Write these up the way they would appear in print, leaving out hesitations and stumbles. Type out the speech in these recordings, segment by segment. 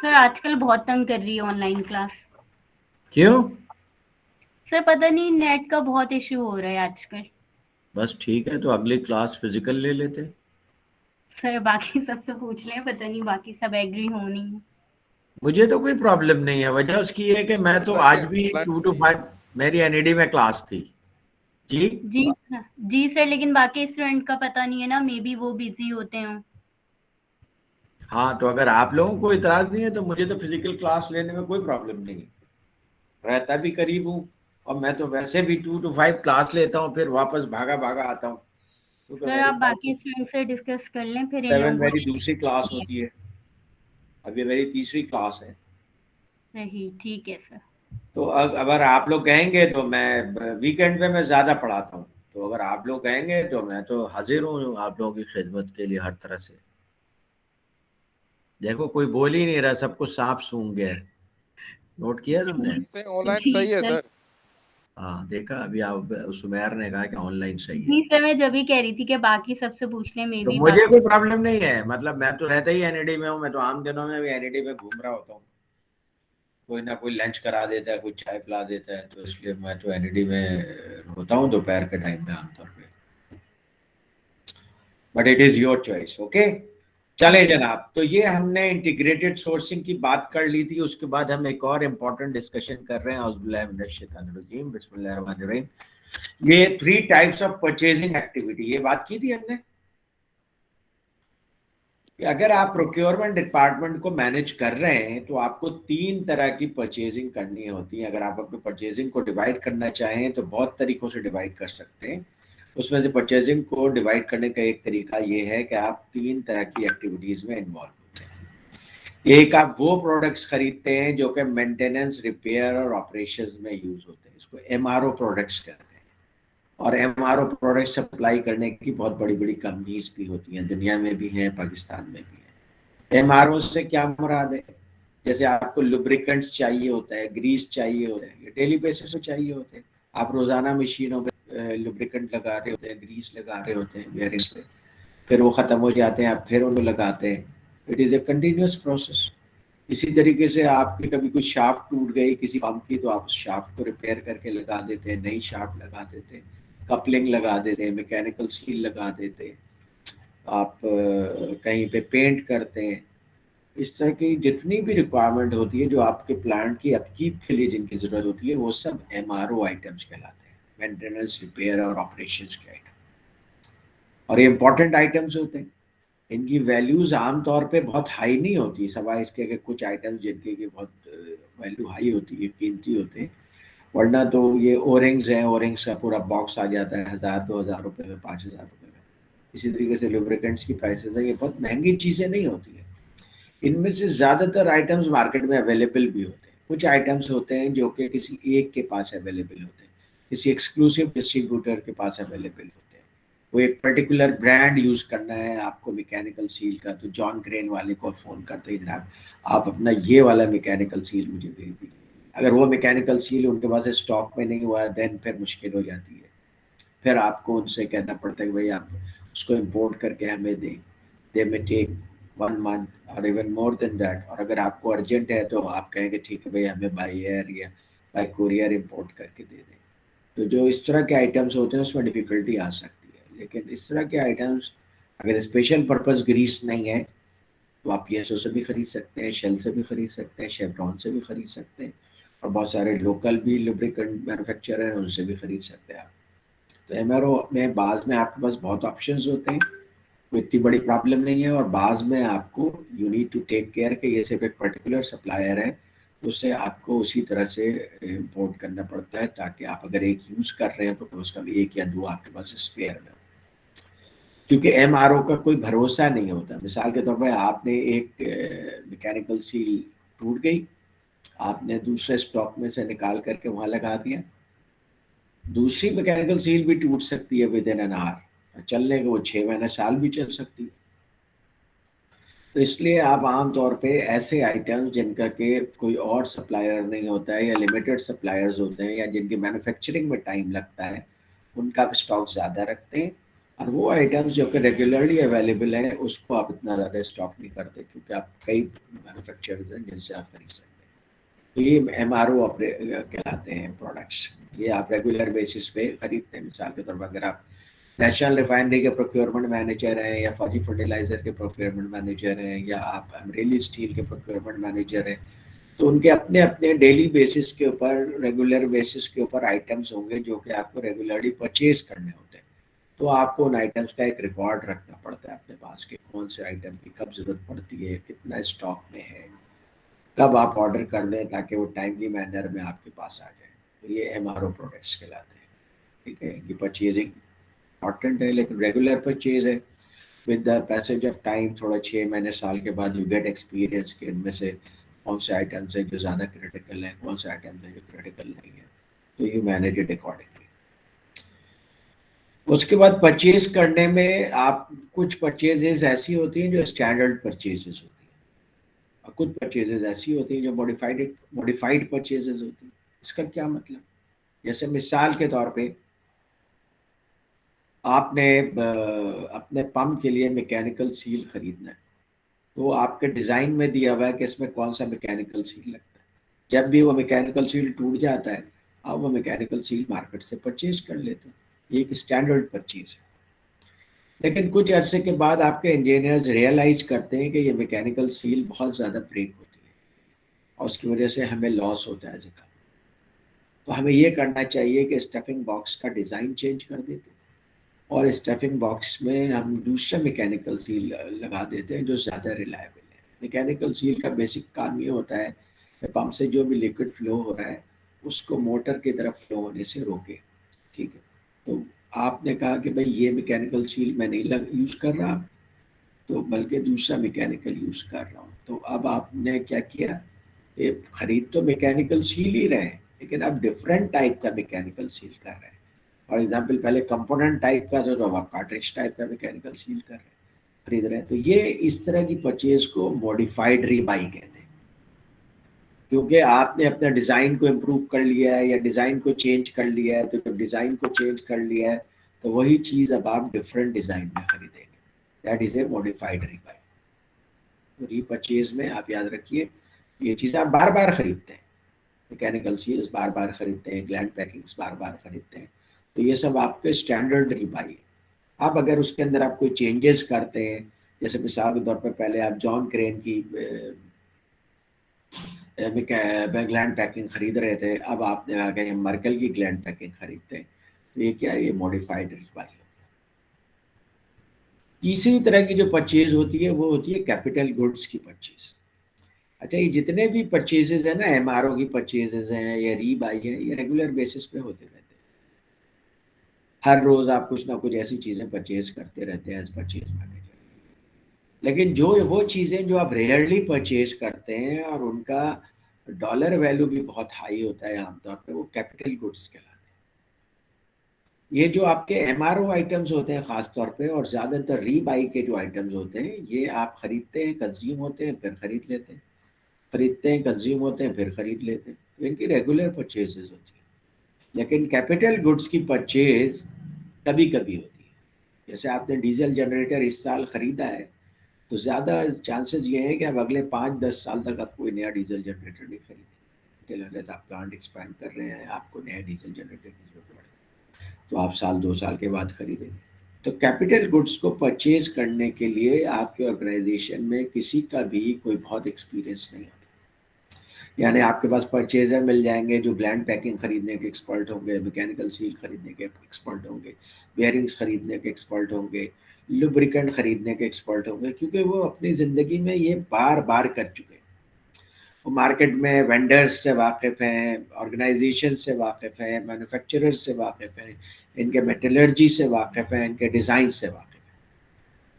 سر آج کل بہت تنگ کر رہی ہے آن لائن کلاس. کیوں؟ سر پتہ نہیں نیٹ کا بہت ایشو ہو رہا ہے آج کل. بس ٹھیک ہے، تو اگلی کلاس فزیکل لے لیتے. سر باقی سب سے پوچھ لیں، پتہ نہیں باقی سب ایگری ہو نہیں. مجھے تو کوئی پرابلم نہیں ہے، وجہ اس کی ہے کہ میں تو آج بھی 2 to 5 میری NED میں کلاس تھی. جی جی سر، لیکن باقی اسٹوڈنٹ کا پتہ نہیں ہے نا، مے بی وہ بزی ہوتے ہوں. ہاں، تو اگر آپ لوگوں کو اعتراض نہیں ہے تو مجھے تو فزیکل کلاس لینے میں کوئی پرابلم نہیں ہے، رہتا بھی قریب ہوں، اور میں تو ویسے بھی 2 to 5 کلاس لیتا ہوں، پھر واپس بھاگا آتا ہوں. سر آپ باقی اسٹوڈنٹ سے ڈسکس کر لیں، پھر ان 7 لوگوں میری دوسری کلاس کو. ہوتی ہے، اب یہ میری تیسری کلاس ہے. صحیح، ٹھیک ہے سر. تو اگر آپ لوگ کہیں گے تو میں ویکینڈ پہ میں زیادہ پڑھاتا ہوں، تو اگر آپ لوگ کہیں گے تو میں تو حاضر ہوں آپ لوگوں کی خدمت کے لیے ہر طرح سے. دیکھو کوئی بول ہی نہیں رہا، سب کچھ صاف سونگ گیا. نوٹ کیا تم نے؟ آن لائن جی صحیح ہے سر. ہاں دیکھا، ابھی آپ سمیر نے کہا کہ آن لائن صحیح ہے. جی سر، میں جب ہی کہہ رہی تھی کہ باقی سب سے پوچھ لیں، مے تو بی مجھے باقی. کوئی پرابلم نہیں ہے، مطلب میں تو رہتا ہی NED میں ہوں، میں تو عام دنوں میں بھی NED میں گھوم رہا ہوتا ہوں. کوئی نہ کوئی لنچ کرا دیتا ہے، کوئی چائے پلا دیتا ہے، تو اس لیے میں تو NED میں ہوتا ہوں دوپہر کے ٹائم میں عام طور پہ. But it is your choice. Okay چلے جناب، تو یہ ہم نے انٹیگریٹڈ سورسنگ کی بات کر لی تھی. اس کے بعد ہم ایک اور امپورٹنٹ ڈسکشن کر رہے ہیں. اعوذ باللہ من الشیطان الرجیم، بسم اللہ الرحمن الرحیم. یہ 3 ٹائپس آف پرچیزنگ ایکٹیویٹی، یہ بات کی تھی ہم نے کہ اگر آپ پروکیورمنٹ ڈپارٹمنٹ کو مینج کر رہے ہیں تو آپ کو 3 طرح کی پرچیزنگ کرنی ہوتی ہے. اگر آپ اپنے پرچیزنگ کو ڈیوائڈ کرنا چاہیں تو بہت طریقوں سے ڈیوائڈ کر سکتے ہیں. اس میں سے پرچیزنگ کو ڈیوائڈ کرنے کا ایک طریقہ یہ ہے کہ آپ 3 طرح کی ایکٹیویٹیز میں انوالو ہوتے ہیں. ایک، آپ وہ پروڈکٹس خریدتے ہیں جو کہ مینٹیننس، ریپیئر اور آپریشنز میں یوز ہوتے ہیں، اس کو MRO پروڈکٹس کہتے ہیں. اور MRO پروڈکٹ سپلائی کرنے کی بہت بڑی بڑی کمپنیز بھی ہوتی ہیں، دنیا میں بھی ہیں، پاکستان میں بھی ہیں. MRO سے کیا مراد ہے؟ جیسے آپ کو لوبریکنٹس چاہیے ہوتا ہے، گریس چاہیے ہوتا ہے، یہ ڈیلی بیسس پہ چاہیے ہوتے ہیں. آپ روزانہ مشینوں پہ لوبریکنٹ لگا رہے ہوتے ہیں، گریس لگا رہے ہوتے ہیں بیئرنگس پہ، پھر وہ ختم ہو جاتے ہیں، آپ پھر ان کو لگاتے ہیں. It is a continuous process. اسی طریقے سے آپ کی کبھی کوئی شافٹ ٹوٹ گئی کسی پمپ کی، تو آپ اس شافٹ کو ریپیئر کر کے لگا دیتے ہیں، نئی شافٹ لگا دیتے ہیں، کپلنگ لگا دیتے ہیں، میکینیکل سیل لگا دیتے ہیں، آپ کہیں پہ پینٹ کرتے ہیں. اس طرح کی جتنی بھی ریکوائرمنٹ ہوتی ہے جو آپ کے پلانٹ کی اپکیپ کے لیے جن کی ضرورت ہوتی ہے، وہ سب MRO آئٹمس کہلاتے ہیں، مینٹیننس، ریپیئر اور آپریشنس کے آئٹم. اور یہ امپورٹنٹ آئٹمس ہوتے ہیں. ان کی ویلیوز عام طور پہ بہت ہائی نہیں ہوتی، سوائے اس کے کہ کچھ آئٹمس جن کی بہت ویلیو ہائی ہوتی ہے، قیمتی ہوتے ہیں. ورنہ تو یہ اورنگز ہیں، اورنگز کا پورا باکس آ جاتا ہے 1000-2000 روپے میں، 5000 روپے میں. اسی طریقے سے لوبریکنٹس کی پرائسز ہیں، یہ بہت مہنگی چیزیں نہیں ہوتی ہیں. ان میں سے زیادہ تر آئٹمس مارکیٹ میں اویلیبل بھی ہوتے ہیں. کچھ آئٹمس ہوتے ہیں جو کہ کسی ایک کے پاس اویلیبل ہوتے ہیں، کسی ایکسکلوسیو ڈسٹریبیوٹر کے پاس اویلیبل ہوتے ہیں. وہ ایک پرٹیکولر برانڈ یوز کرنا ہے آپ کو میکینیکل سیل کا، تو جان گرین والے کو فون کرتے ہیں، جناب آپ اپنا یہ والا میکینیکل سیل مجھے بھیج دیجیے. اگر وہ میکینیکل سیل ان کے پاس اسٹاک میں نہیں ہوا ہے، دین پھر مشکل ہو جاتی ہے. پھر آپ کو ان سے کہنا پڑتا ہے کہ بھائی آپ اس کو امپورٹ کر کے ہمیں دیں. دے میں ٹیک 1 month اور ایون مور دین دیٹ. اور اگر آپ کو ارجنٹ ہے تو آپ کہیں گے ٹھیک ہے بھائی ہمیں بائی ایئر یا بائی کوریئر امپورٹ کر کے دے دیں. تو جو اس طرح کے آئٹمس ہوتے ہیں اس میں ڈیفیکلٹی آ سکتی ہے. لیکن اس طرح کے آئٹمس اگر اسپیشل پرپز گریس نہیں ہے تو آپ PSO سے بھی خرید سکتے ہیں، شیل سے بھی خرید سکتے ہیں، شیورون سے بھی خرید سکتے ہیں، اور بہت سارے لوکل بھی لوبریکنٹ مینوفیکچرر ہیں، ان سے بھی خرید سکتے ہیں آپ. تو MRO میں بعض میں آپ کے پاس بہت آپشنز ہوتے ہیں، کوئی اتنی بڑی پرابلم نہیں ہے. اور بعض میں آپ کو you need to take care کہ یہ صرف ایک پرٹیکولر سپلائر ہے، اس سے آپ کو اسی طرح سے امپورٹ کرنا پڑتا ہے، تاکہ آپ اگر ایک یوز کر رہے ہیں تو اس کا بھی 1 یا 2 آپ کے پاس اسپیئر میں. کیونکہ MRO کا کوئی بھروسہ نہیں ہوتا. مثال کے طور پہ آپ نے ایک میکینیکل سیل ٹوٹ گئی، آپ نے دوسرے اسٹاک میں سے نکال کر کے وہاں لگا دیا، دوسری میکینیکل سیل بھی ٹوٹ سکتی ہے ود ان این آور، چلنے کے وہ 6 مہینے سال بھی چل سکتی ہے. تو اس لیے آپ عام طور پہ ایسے آئٹمس جن کا کہ کوئی اور سپلائر نہیں ہوتا ہے یا لمیٹڈ سپلائرز ہوتے ہیں یا جن کی مینوفیکچرنگ میں ٹائم لگتا ہے، ان کا اسٹاک زیادہ رکھتے ہیں. اور وہ آئٹمس جو کہ ریگولرلی اویلیبل ہیں اس کو آپ اتنا زیادہ اسٹاک نہیں کرتے کیونکہ آپ کئی مینوفیکچررز ہیں جن سے آپ خرید سکتے ہیں. تو یہ ایم آر او کہلاتے ہیں پروڈکٹس. یہ آپ ریگولر بیسس پہ خریدتے ہیں. مثال کے طور پر اگر آپ نیشنل ریفائنری کے پروکیورمنٹ مینیجر ہیں یا فوجی فرٹیلائزر کے پروکیورمنٹ مینیجر ہیں یا آپ امریلی اسٹیل کے پروکیورمنٹ مینیجر ہیں تو ان کے اپنے اپنے ڈیلی بیسس کے اوپر ریگولر بیسس کے اوپر آئٹمس ہوں گے جو کہ آپ کو ریگولرلی پرچیز کرنے ہوتے ہیں. تو آپ کو ان آئٹمس کا ایک ریکارڈ رکھنا پڑتا ہے اپنے پاس کہ کون سے آئٹم کی کب ضرورت پڑتی ہے, کتنا اسٹاک میں ہے, کب آپ آرڈر کر دیں تاکہ وہ ٹائملی مینر میں آپ کے پاس آ جائے. تو یہ ایم آر او پروڈکٹس کہلاتے ہیں. ٹھیک ہے, یہ پرچیزنگ امپورٹنٹ ہے لیکن ریگولر پرچیز ہے. With the passage of time تھوڑا 6 مہینے سال کے بعد یو گیٹ ایکسپیرینس کہ ان میں سے کون سے آئٹمس ہیں جو زیادہ کریٹیکل ہیں, کون سے آئٹمس ہیں جو کریٹیکل نہیں ہیں. تو یو مینیج اٹ اکارڈنگلی. اس کے بعد پرچیز کرنے میں آپ کچھ پرچیزز ایسی ہوتی ہیں جو اسٹینڈرڈ پرچیزز ہوتی ہیں اور کچھ پرچیزز ایسی ہوتی ہیں جو موڈیفائڈ پرچیزز ہوتی ہیں. اس کا کیا مطلب؟ جیسے مثال کے طور پہ آپ نے اپنے پمپ کے لیے میکینیکل سیل خریدنا ہے تو آپ کے ڈیزائن میں دیا ہوا ہے کہ اس میں کون سا میکینیکل سیل لگتا ہے. جب بھی وہ میکینیکل سیل ٹوٹ جاتا ہے آپ وہ میکینیکل سیل مارکیٹ سے پرچیز کر لیتے ہیں. یہ ایک اسٹینڈرڈ پرچیز ہے. لیکن کچھ عرصے کے بعد آپ کے انجینئرز ریئلائز کرتے ہیں کہ یہ میکینیکل سیل بہت زیادہ بریک ہوتی ہے اور اس کی وجہ سے ہمیں لاس ہوتا ہے زکام. تو ہمیں یہ کرنا چاہیے کہ اسٹفنگ باکس کا ڈیزائن چینج کر دیتے ہیں اور اسٹفنگ باکس میں ہم دوسرا میکینیکل سیل لگا دیتے ہیں جو زیادہ ریلائبل ہے. میکینیکل سیل کا بیسک کام یہ ہوتا ہے کہ پمپ سے جو بھی لیکوڈ فلو ہو رہا ہے اس کو موٹر کی طرف فلو ہونے سے روکے. ٹھیک ہے, تو آپ نے کہا کہ بھائی یہ میکینیکل سیل میں نہیں یوز کر رہا تو بلکہ دوسرا میکینیکل یوز کر رہا ہوں. تو اب آپ نے کیا کیا کہ خرید تو میکینیکل سیل ہی رہے ہیں لیکن اب ڈفرینٹ ٹائپ کا میکینیکل سیل کر رہے ہیں. فار ایگزامپل پہلے کمپوننٹ ٹائپ کا تھا تو آپ کارٹریج ٹائپ کا میکینیکل سیل کر رہے ہیں, خرید رہے ہیں. تو یہ اس طرح کی پرچیز کو موڈیفائڈ ری بائی کہتے ہیں کیونکہ آپ نے اپنا ڈیزائن کو امپروو کر لیا ہے یا ڈیزائن کو چینج کر لیا ہے. تو جب ڈیزائن کو چینج کر لیا ہے تو وہی چیز اب آپ ڈفرینٹ ڈیزائن میں خریدیں گے. That is a modified rebuy. تو ری پرچیز میں آپ یاد رکھیے یہ چیزیں آپ بار بار خریدتے ہیں. میکینیکل سیلز بار بار خریدتے ہیں, گلینڈ پیکنگز بار بار خریدتے ہیں. تو یہ سب آپ کے اسٹینڈرڈ ری بائی ہے. اب اگر اس کے اندر آپ کوئی چینجز کرتے ہیں جیسے مثال کے طور پر پہلے آپ جان کرین کی گلینڈ پیکنگ خرید رہے تھے, اب آپ نے آگے مرکل کی گلینڈ پیکنگ خریدتے ہیں. تو یہ کیا ہے, یہ موڈیفائڈ ری بائی. تیسری طرح کی جو پرچیز ہوتی ہے وہ ہوتی ہے کیپٹل گڈس کی پرچیز. اچھا, یہ جتنے بھی پرچیزز ہیں نا, ایم آر او کی پرچیزز ہیں یا ری بائی ہیں, یہ ریگولر بیسس پہ ہوتے رہتے ہیں. ہر روز آپ کچھ نہ کچھ ایسی چیزیں پرچیز کرتے رہتے ہیں ایز پرچیز مینیجر. لیکن جو وہ چیزیں جو آپ ریئرلی پرچیز کرتے ہیں اور ان کا ڈالر ویلو بھی بہت ہائی ہوتا ہے عام طور پہ, وہ کیپٹل گڈس کہلاتے ہیں. یہ جو آپ کے ایم آر او آئٹمس ہوتے ہیں خاص طور پہ اور زیادہ تر ری بائی کے جو آئٹمس ہوتے ہیں یہ آپ خریدتے ہیں, کنزیوم ہوتے ہیں, پھر خرید لیتے ہیں, خریدتے ہیں, کنزیوم ہوتے ہیں, پھر خرید لیتے ہیں. تو ان کی ریگولر پرچیزز ہوتی ہیں. لیکن کیپٹل گڈس کی پرچیز کبھی کبھی ہوتی ہے. جیسے آپ نے ڈیزل جنریٹر اس سال خریدا ہے تو زیادہ چانسز یہ ہیں کہ آپ اگلے 5-10 سال تک آپ کوئی نیا ڈیزل جنریٹر نہیں خریدیں. آپ پلانٹ ایکسپینڈ کر رہے ہیں, آپ کو نیا ڈیزل جنریٹر کی ضرورت پڑے تو آپ 1-2 سال کے بعد خریدیں. تو کیپٹل گڈس کو پرچیز کرنے کے لیے آپ کے آرگنائزیشن میں کسی کا بھی کوئی بہت ایکسپیرینس نہیں ہوتا. یعنی آپ کے پاس پرچیزر مل جائیں گے جو گلینڈ پیکنگ خریدنے کے ایکسپرٹ ہوں گے, میکینیکل سیل خریدنے کے ایکسپرٹ ہوں گے, بیئرنگس خریدنے کے ایکسپرٹ ہوں گے, لوبریکنٹ خریدنے کے ایکسپرٹ ہوں گے, کیونکہ وہ اپنی زندگی میں یہ بار بار کر چکے ہیں. وہ مارکیٹ میں وینڈرز سے واقف ہیں, آرگنائزیشن سے واقف ہیں, مینوفیکچرر سے واقف ہیں, ان کے میٹلرجی سے واقف ہیں, ان کے ڈیزائن سے واقف ہیں.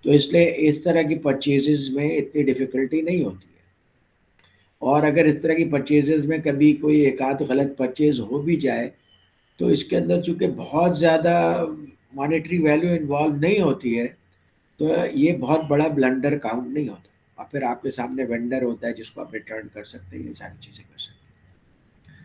تو اس لیے اس طرح کی پرچیزز میں اتنی ڈیفیکلٹی نہیں ہوتی ہے. اور اگر اس طرح کی پرچیزز میں کبھی کوئی ایک آدھ غلط پرچیز ہو بھی جائے تو اس کے اندر چونکہ بہت زیادہ مانیٹری ویلیو انوالو نہیں ہوتی ہے تو یہ بہت بڑا بلنڈر کاؤنٹ نہیں ہوتا. اور پھر آپ کے سامنے وینڈر ہوتا ہے جس کو آپ ریٹرن کر سکتے ہیں, یہ ساری چیزیں کر سکتے ہیں,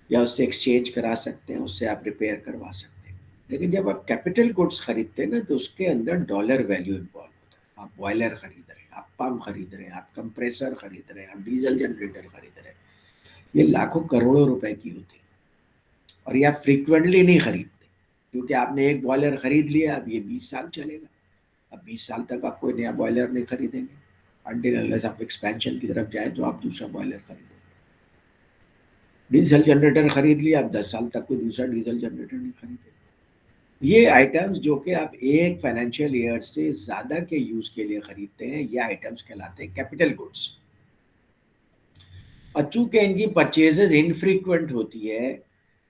یا اس سے ایکسچینج کرا سکتے ہیں, اس سے آپ ریپیئر کروا سکتے ہیں. लेकिन जब आप कैपिटल गुड्स खरीदते हैं ना तो उसके अंदर डॉलर वैल्यू इन्वॉल्व होता है। आप बॉयलर खरीद रहे हैं, आप पंप खरीद रहे हैं, आप कंप्रेसर खरीद रहे हैं, आप डीजल जनरेटर खरीद रहे हैं, ये लाखों करोड़ों रुपए की होती है और ये आप फ्रीक्वेंटली नहीं खरीदते, क्योंकि आपने एक बॉयलर खरीद लिया, अब ये 20 साल चलेगा। अब 20 साल तक आप कोई नया बॉयलर नहीं खरीदेंगे, अनटिल अनलेस आप एक्सपेंशन की तरफ जाए तो आप दूसरा बॉयलर खरीदेंगे। डीजल जनरेटर खरीद लिया, आप 10 साल तक कोई दूसरा डीजल जनरेटर नहीं खरीदेंगे। ये आइटम्स जो कि आप एक फाइनेंशियल ईयर से ज्यादा के यूज के लिए खरीदते हैं, ये आइटम्स कहलाते हैं कैपिटल गुड्स। और चूंकि इनकी परचेजेस इनफ्रीक्वेंट होती है,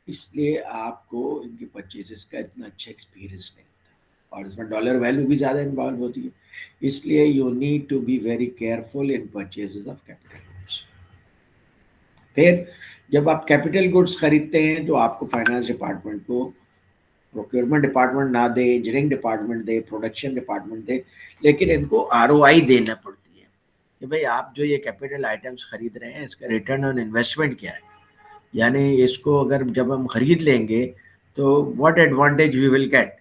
इसलिए आपको इनकी परचेजेस का इतना अच्छा एक्सपीरियंस नहीं होता और इसमें डॉलर वैल्यू भी ज़्यादा इन्वॉल्व होती है। इसलिए you need to be very careful in purchases of capital goods. फिर जब आप कैपिटल गुड्स खरीदते हैं तो आपको फाइनेंस डिपार्टमेंट को, प्रोक्योरमेंट डिपार्टमेंट ना दे, इंजीनियरिंग डिपार्टमेंट दे, प्रोडक्शन डिपार्टमेंट दे, लेकिन इनको आरओआई देना पड़ती है कि भाई आप जो ये कैपिटल आइटम्स खरीद रहे हैं इसका रिटर्न ऑन इन्वेस्टमेंट क्या है। यानी इसको अगर जब हम खरीद लेंगे तो what advantage we will get,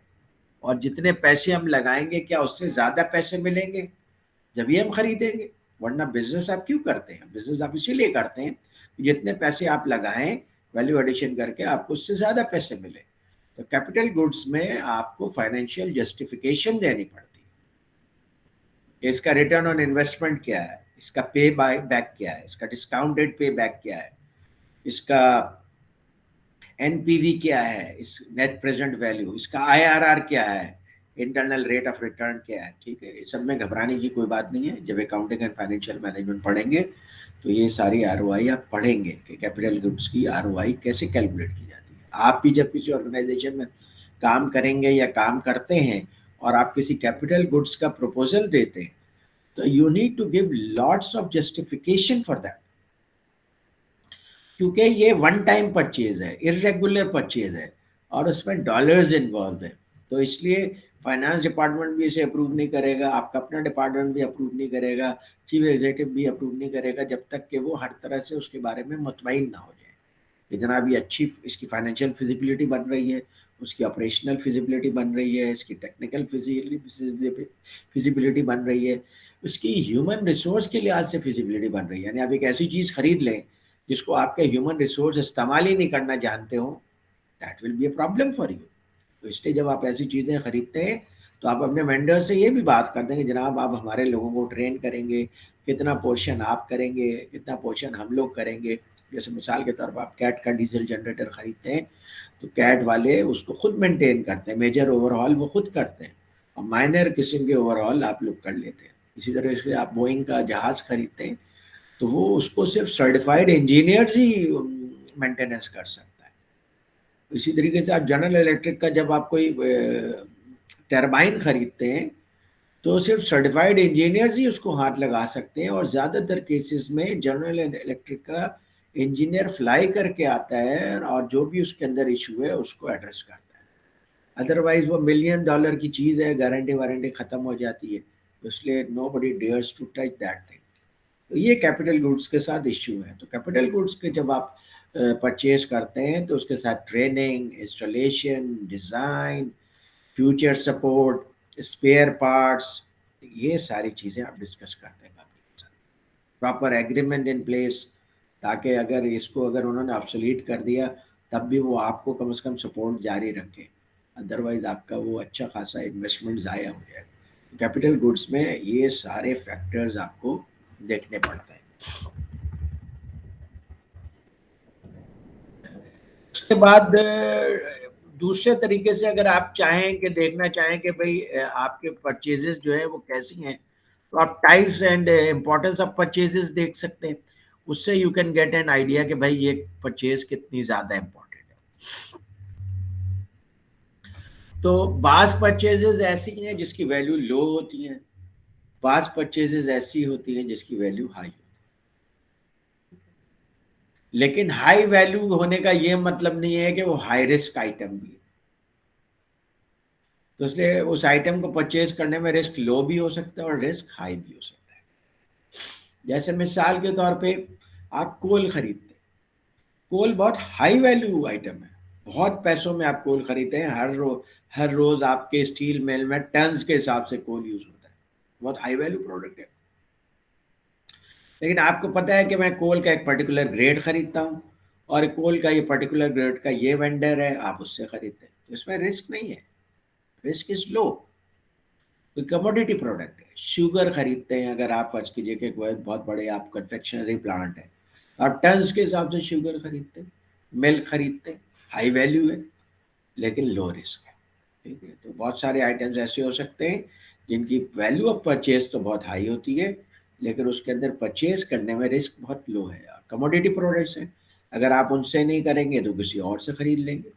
और जितने पैसे हम लगाएंगे क्या उससे ज्यादा पैसे मिलेंगे जब ये हम खरीदेंगे। वरना बिजनेस आप क्यों करते हैं? बिजनेस आप इसीलिए करते हैं कि जितने पैसे आप लगाएं वैल्यू एडिशन करके आपको उससे ज्यादा पैसे मिले। तो कैपिटल गुड्स में आपको फाइनेंशियल जस्टिफिकेशन देनी पड़ती है। इसका रिटर्न ऑन इन्वेस्टमेंट क्या है, इसका पे बैक क्या है, इसका डिस्काउंटेड पे बैक क्या है, इसका एनपीवी क्या है, इस नेट प्रेजेंट वैल्यू, इसका आईआरआर क्या है, इंटरनल रेट ऑफ रिटर्न क्या है। ठीक है, इस सब में घबराने की कोई बात नहीं है। जब अकाउंटिंग एंड फाइनेंशियल मैनेजमेंट पढ़ेंगे तो ये सारी आरओआई आप पढ़ेंगे कि कैपिटल गुड्स की आरओआई कैसे कैलकुलेट की जाती है। आप भी जब किसी ऑर्गेनाइजेशन में काम करेंगे या काम करते हैं और आप किसी कैपिटल गुड्स का प्रपोजल देते हैं तो you need to give lots of justification for that, क्योंकि ये वन टाइम परचेज है, इरेगुलर परचेज है और उसमें डॉलर्स इन्वॉल्व है। तो इसलिए फाइनेंस डिपार्टमेंट भी इसे अप्रूव नहीं करेगा, आपका अपना डिपार्टमेंट भी अप्रूव नहीं करेगा, चीफ एग्जीक्यूटिव भी अप्रूव नहीं करेगा जब तक कि वो हर तरह से उसके बारे में मुतमईन ना हो जाए कि जनाब ये अच्छी इसकी फाइनेंशियल फिजिबिलिटी बन रही है, उसकी ऑपरेशनल फिजिबिलिटी बन रही है, इसकी टेक्निकल फिजिबिलिटी बन रही है, उसकी ह्यूमन रिसोर्स के लिहाज से फिजिबिलिटी बन रही है। यानी आप एक ऐसी चीज़ खरीद लें जिसको आपके ह्यूमन रिसोर्स इस्तेमाल ही नहीं करना जानते हो, that will be a problem for you. तो इसलिए जब आप ऐसी चीज़ें खरीदते हैं तो आप अपने वेंडर से ये भी बात करते हैं कि जनाब आप हमारे लोगों को ट्रेन करेंगे, कितना पोर्शन आप करेंगे, कितना पोर्शन हम लोग करेंगे। जैसे मिसाल के तौर पर आप कैट का डीजल जनरेटर खरीदते हैं तो कैट वाले उसको खुद मेंटेन करते हैं, मेजर ओवरऑल वो खुद करते हैं और माइनर किस्म के ओवरऑल आप लोग कर लेते हैं। इसी तरह से आप बोइंग का जहाज़ खरीदते हैं तो वो उसको सिर्फ सर्टिफाइड इंजीनियर्स ही मेंटेनेंस कर सकता है। इसी तरीके से आप जनरल इलेक्ट्रिक का जब आप कोई टरबाइन खरीदते हैं तो सिर्फ सर्टिफाइड इंजीनियर्स ही उसको हाथ लगा सकते हैं और ज़्यादातर केसेस में जनरल इलेक्ट्रिक का इंजीनियर फ्लाई करके आता है और जो भी उसके अंदर इशू है उसको एड्रेस करता है। अदरवाइज वो $1 मिलियन की चीज़ है, गारंटी वारंटी ख़त्म हो जाती है, तो इसलिए nobody dares to touch that thing. तो ये कैपिटल गुड्स के साथ इश्यू है। तो कैपिटल गुड्स के जब आप परचेज करते हैं तो उसके साथ training, installation, design, future support, spare parts, ये सारी चीज़ें आप डिस्कस करते हैं कंपनी के साथ। प्रॉपर एग्रीमेंट इन प्लेस, ताकि अगर इसको अगर उन्होंने ऑब्सोलीट कर दिया तब भी वो आपको कम से कम सपोर्ट जारी रखें, अदरवाइज आपका वो अच्छा खासा इन्वेस्टमेंट ज़ाया हो जाए। कैपिटल गुड्स में ये सारे फैक्टर्स आपको देखने पड़ते हैं। उसके बाद दूसरे तरीके से अगर आप चाहें कि देखना चाहें कि भाई आपके परचेजेस जो है वो कैसी हैं, तो आप types and importance of purchases देख सकते हैं। उससे you can get an idea कि भाई ये परचेज कितनी ज़्यादा इम्पोर्टेंट है। तो बाज़ परचेजेस ऐसी हैं जिसकी वैल्यू लो होती है, बाज़ परचेजेस ऐसी होती हैं जिसकी वैल्यू हाई होती है। लेकिन हाई वैल्यू होने का ये मतलब नहीं है कि वो हाई रिस्क आइटम भी है। तो इसलिए उस आइटम को परचेज करने में रिस्क लो भी हो सकता है और रिस्क हाई भी हो सकता है। जैसे मिसाल के तौर पे आप कोल खरीदते हैं, कोल बहुत हाई वैल्यू आइटम है बहुत पैसों में आप कोल खरीदते हैं, हर रोज आपके स्टील मिल में टन्स के हिसाब से कोल यूज होता है, बहुत हाई वैल्यू प्रोडक्ट है। लेकिन आपको पता है कि मैं कोल का एक पर्टिकुलर ग्रेड खरीदता हूँ और कोल का ये पर्टिकुलर ग्रेड का ये वेंडर है, आप उससे खरीदते हैं, तो इसमें रिस्क नहीं है, रिस्क इज लो। कोई कमोडिटी प्रोडक्ट है, शुगर खरीदते हैं अगर आप, फर्ज कीजिए कि कोई बहुत बड़े आप कन्फेक्शनरी प्लांट है, आप टन्स के हिसाब से शुगर खरीदते हैं, मिल्क खरीदते हैं, हाई वैल्यू है लेकिन लो रिस्क है। ठीक है, तो बहुत सारे आइटम्स ऐसे हो सकते हैं जिनकी वैल्यू ऑफ परचेज तो बहुत हाई होती है लेकिन उसके अंदर परचेज करने में रिस्क बहुत लो है। कमोडिटी प्रोडक्ट्स हैं, अगर आप उनसे नहीं करेंगे तो किसी और से खरीद लेंगे,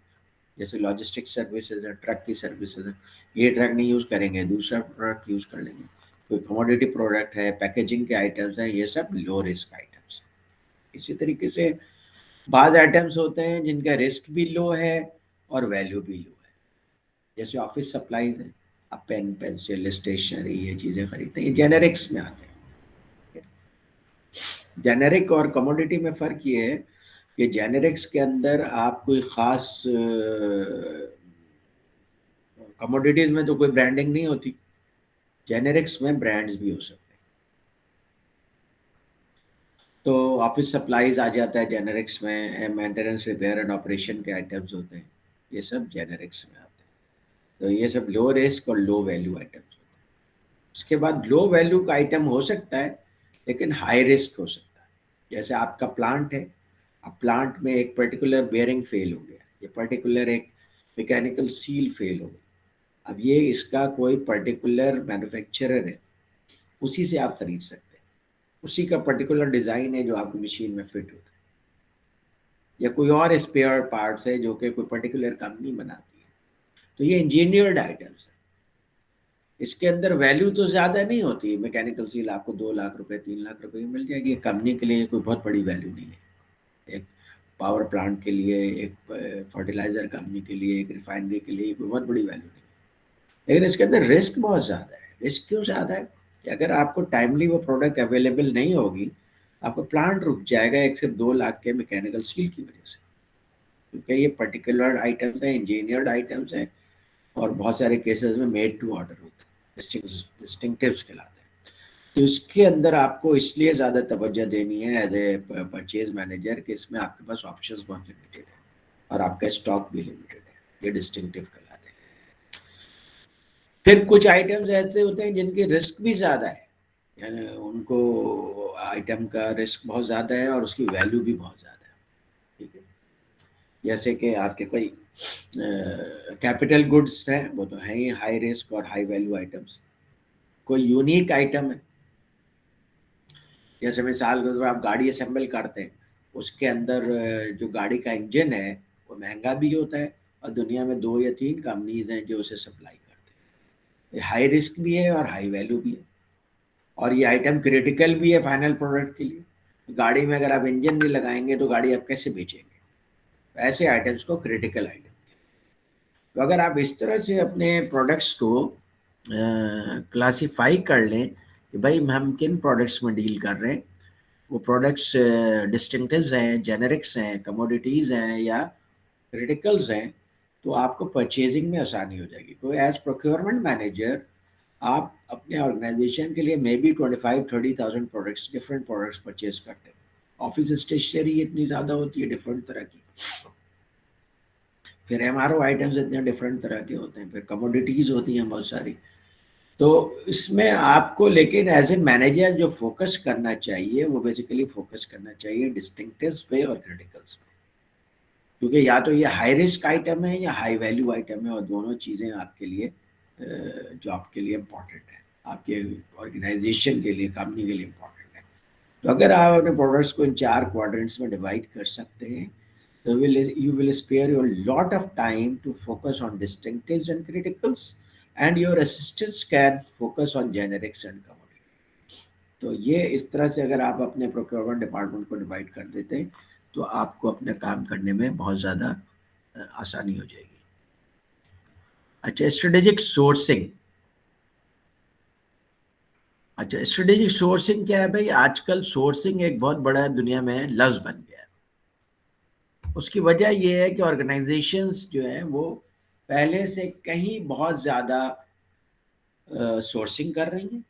जैसे लॉजिस्टिक सर्विसेज है, ट्रक की सर्विसेज है, ये ट्रक नहीं यूज़ करेंगे दूसरा प्रोडक्ट यूज़ कर लेंगे। कोई कमोडिटी प्रोडक्ट है, पैकेजिंग के आइटम्स हैं, ये सब लो रिस्क आइटम्स। इसी तरीके से बाद आइटम्स होते हैं जिनका रिस्क भी लो है और वैल्यू भी लो है, जैसे ऑफिस सप्लाईज है, आप पेन पेंसिल स्टेशनरी ये चीज़ें खरीदते हैं, ये जेनेरिक्स में आते हैं। जेनेरिक और कमोडिटी में फ़र्क ये है कि जेनेरिक्स के अंदर आप कोई ख़ास कमोडिटीज़ में तो कोई ब्रांडिंग नहीं होती, जेनेरिक्स में ब्रांड्स भी हो सकते हैं। तो ऑफिस सप्लाईज आ जाता है जेनेरिक्स में, मेंटेनेंस रिपेयर एंड ऑपरेशन के आइटम्स होते हैं, ये सब जेनेरिक्स में आते हैं। तो ये सब लो रिस्क और लो वैल्यू आइटम्स होते हैं। उसके बाद लो वैल्यू का आइटम हो सकता है लेकिन हाई रिस्क हो सकता है, जैसे आपका प्लांट है, अब प्लांट में एक पर्टिकुलर बेयरिंग फेल हो गया, ये पर्टिकुलर एक मैकेनिकल सील फेल हो गई, अब ये इसका कोई पर्टिकुलर मैन्युफैक्चरर है, उसी से आप खरीद सकते हैं, उसी का पर्टिकुलर डिज़ाइन है जो आपकी मशीन में फिट होता है, या कोई और स्पेयर पार्ट्स है जो कि कोई पर्टिकुलर कंपनी बनाती है, तो ये इंजीनियर्ड आइटम्स है। इसके अंदर वैल्यू तो ज़्यादा नहीं होती, मैकेनिकल सील आपको 2 लाख रुपए 3 लाख रुपए की मिल जाएगी, कंपनी के लिए कोई बहुत बड़ी वैल्यू नहीं है। एक पावर प्लांट के लिए, एक फर्टिलाइजर कंपनी के लिए, एक रिफाइनरी के लिए कोई बहुत बड़ी वैल्यू नहीं है। लेकिन इसके अंदर रिस्क बहुत ज़्यादा है। रिस्क क्यों ज़्यादा है कि अगर आपको टाइमली वो प्रोडक्ट अवेलेबल नहीं होगी, आपका प्लांट रुक जाएगा 1 से 2 लाख के मैकेनिकल सील की वजह से, क्योंकि ये पर्टिकुलर आइटम्स हैं, इंजीनियर्ड आइटम्स हैं और बहुत सारे केसेस में मेड टू ऑर्डर होते हैं, डिस्टिंक्टिव्स कहलाते हैं। तो इसके अंदर आपको इसलिए ज़्यादा तवज्जो देनी है एज ए परचेज मैनेजर कि इसमें आपके पास ऑप्शंस बहुत लिमिटेड है और आपका स्टॉक भी लिमिटेड है, ये डिस्टिंक्टिव कहलाते हैं। फिर कुछ आइटम्स ऐसे होते हैं जिनकी रिस्क भी ज़्यादा है, यानी उनको आइटम का रिस्क बहुत ज़्यादा है और उसकी वैल्यू भी बहुत ज़्यादा है। ठीक है, जैसे कि आपके कोई कैपिटल गुड्स हैं, वो तो हैं ही हाई रिस्क और हाई वैल्यू आइटम्स। कोई यूनिक आइटम है, जैसे मिसाल के तौर पर आप गाड़ी असेंबल करते हैं, उसके अंदर जो गाड़ी का इंजन है वो महंगा भी होता है और दुनिया में 2 या 3 कंपनीज हैं जो उसे सप्लाई करते हैं, ये हाई रिस्क भी है और हाई वैल्यू भी है, और ये आइटम क्रिटिकल भी है फाइनल प्रोडक्ट के लिए। गाड़ी में अगर आप इंजन नहीं लगाएंगे तो गाड़ी आप कैसे बेचेंगे, ऐसे आइटम्स को क्रिटिकल आइटम। तो अगर आप इस तरह से अपने प्रोडक्ट्स को क्लासीफाई कर लें कि भाई हम किन प्रोडक्ट्स में डील कर रहे हैं, वो प्रोडक्ट्स डिस्टिंक्टिव्स हैं, जेनेरिक्स हैं, कमोडिटीज़ हैं या क्रिटिकल्स हैं, तो आपको परचेजिंग में आसानी हो जाएगी। तो एज प्रोक्योरमेंट मैनेजर आप अपने ऑर्गेनाइजेशन के लिए may be 25-30,000 products, different products purchase करते हैं। ऑफिस स्टेशनरी इतनी ज़्यादा होती है डिफरेंट तरह की, फिर एमआरओ आइटम्स इतने डिफरेंट तरह के होते हैं, फिर कमोडिटीज़ होती हैं बहुत सारी। तो इसमें आपको लेकिन एज ए मैनेजर जो फोकस करना चाहिए वो बेसिकली फोकस करना चाहिए डिस्टिंक्टिव्स पे और क्रिटिकल्स पे, क्योंकि या तो ये हाई रिस्क आइटम है या हाई वैल्यू आइटम है और दोनों चीज़ें आपके लिए जॉब के लिए इम्पॉर्टेंट है, आपके ऑर्गेनाइजेशन के लिए, कंपनी के लिए इम्पॉर्टेंट है। तो अगर आप अपने प्रोडक्ट्स को इन 4 क्वाड्रेंट्स में डिवाइड कर सकते हैं तो you will spare you a lot of time to focus on distinctives and criticals, and your assistants can focus on generics and commodities. तो ये इस तरह से अगर आप अपने प्रोक्योरमेंट डिपार्टमेंट को डिवाइड कर देते हैं तो आपको अपने काम करने में बहुत ज़्यादा आसानी हो जाएगी। अच्छा, स्ट्रेटेजिक सोर्सिंग। अच्छा, स्ट्रेटेजिक सोर्सिंग क्या है भाई? आजकल सोर्सिंग एक बहुत बड़ा दुनिया में लफ्ज़ बन गया है। اس کی وجہ یہ ہے کہ آرگنائزیشنز جو ہیں وہ پہلے سے کہیں بہت زیادہ سورسنگ کر رہی ہیں،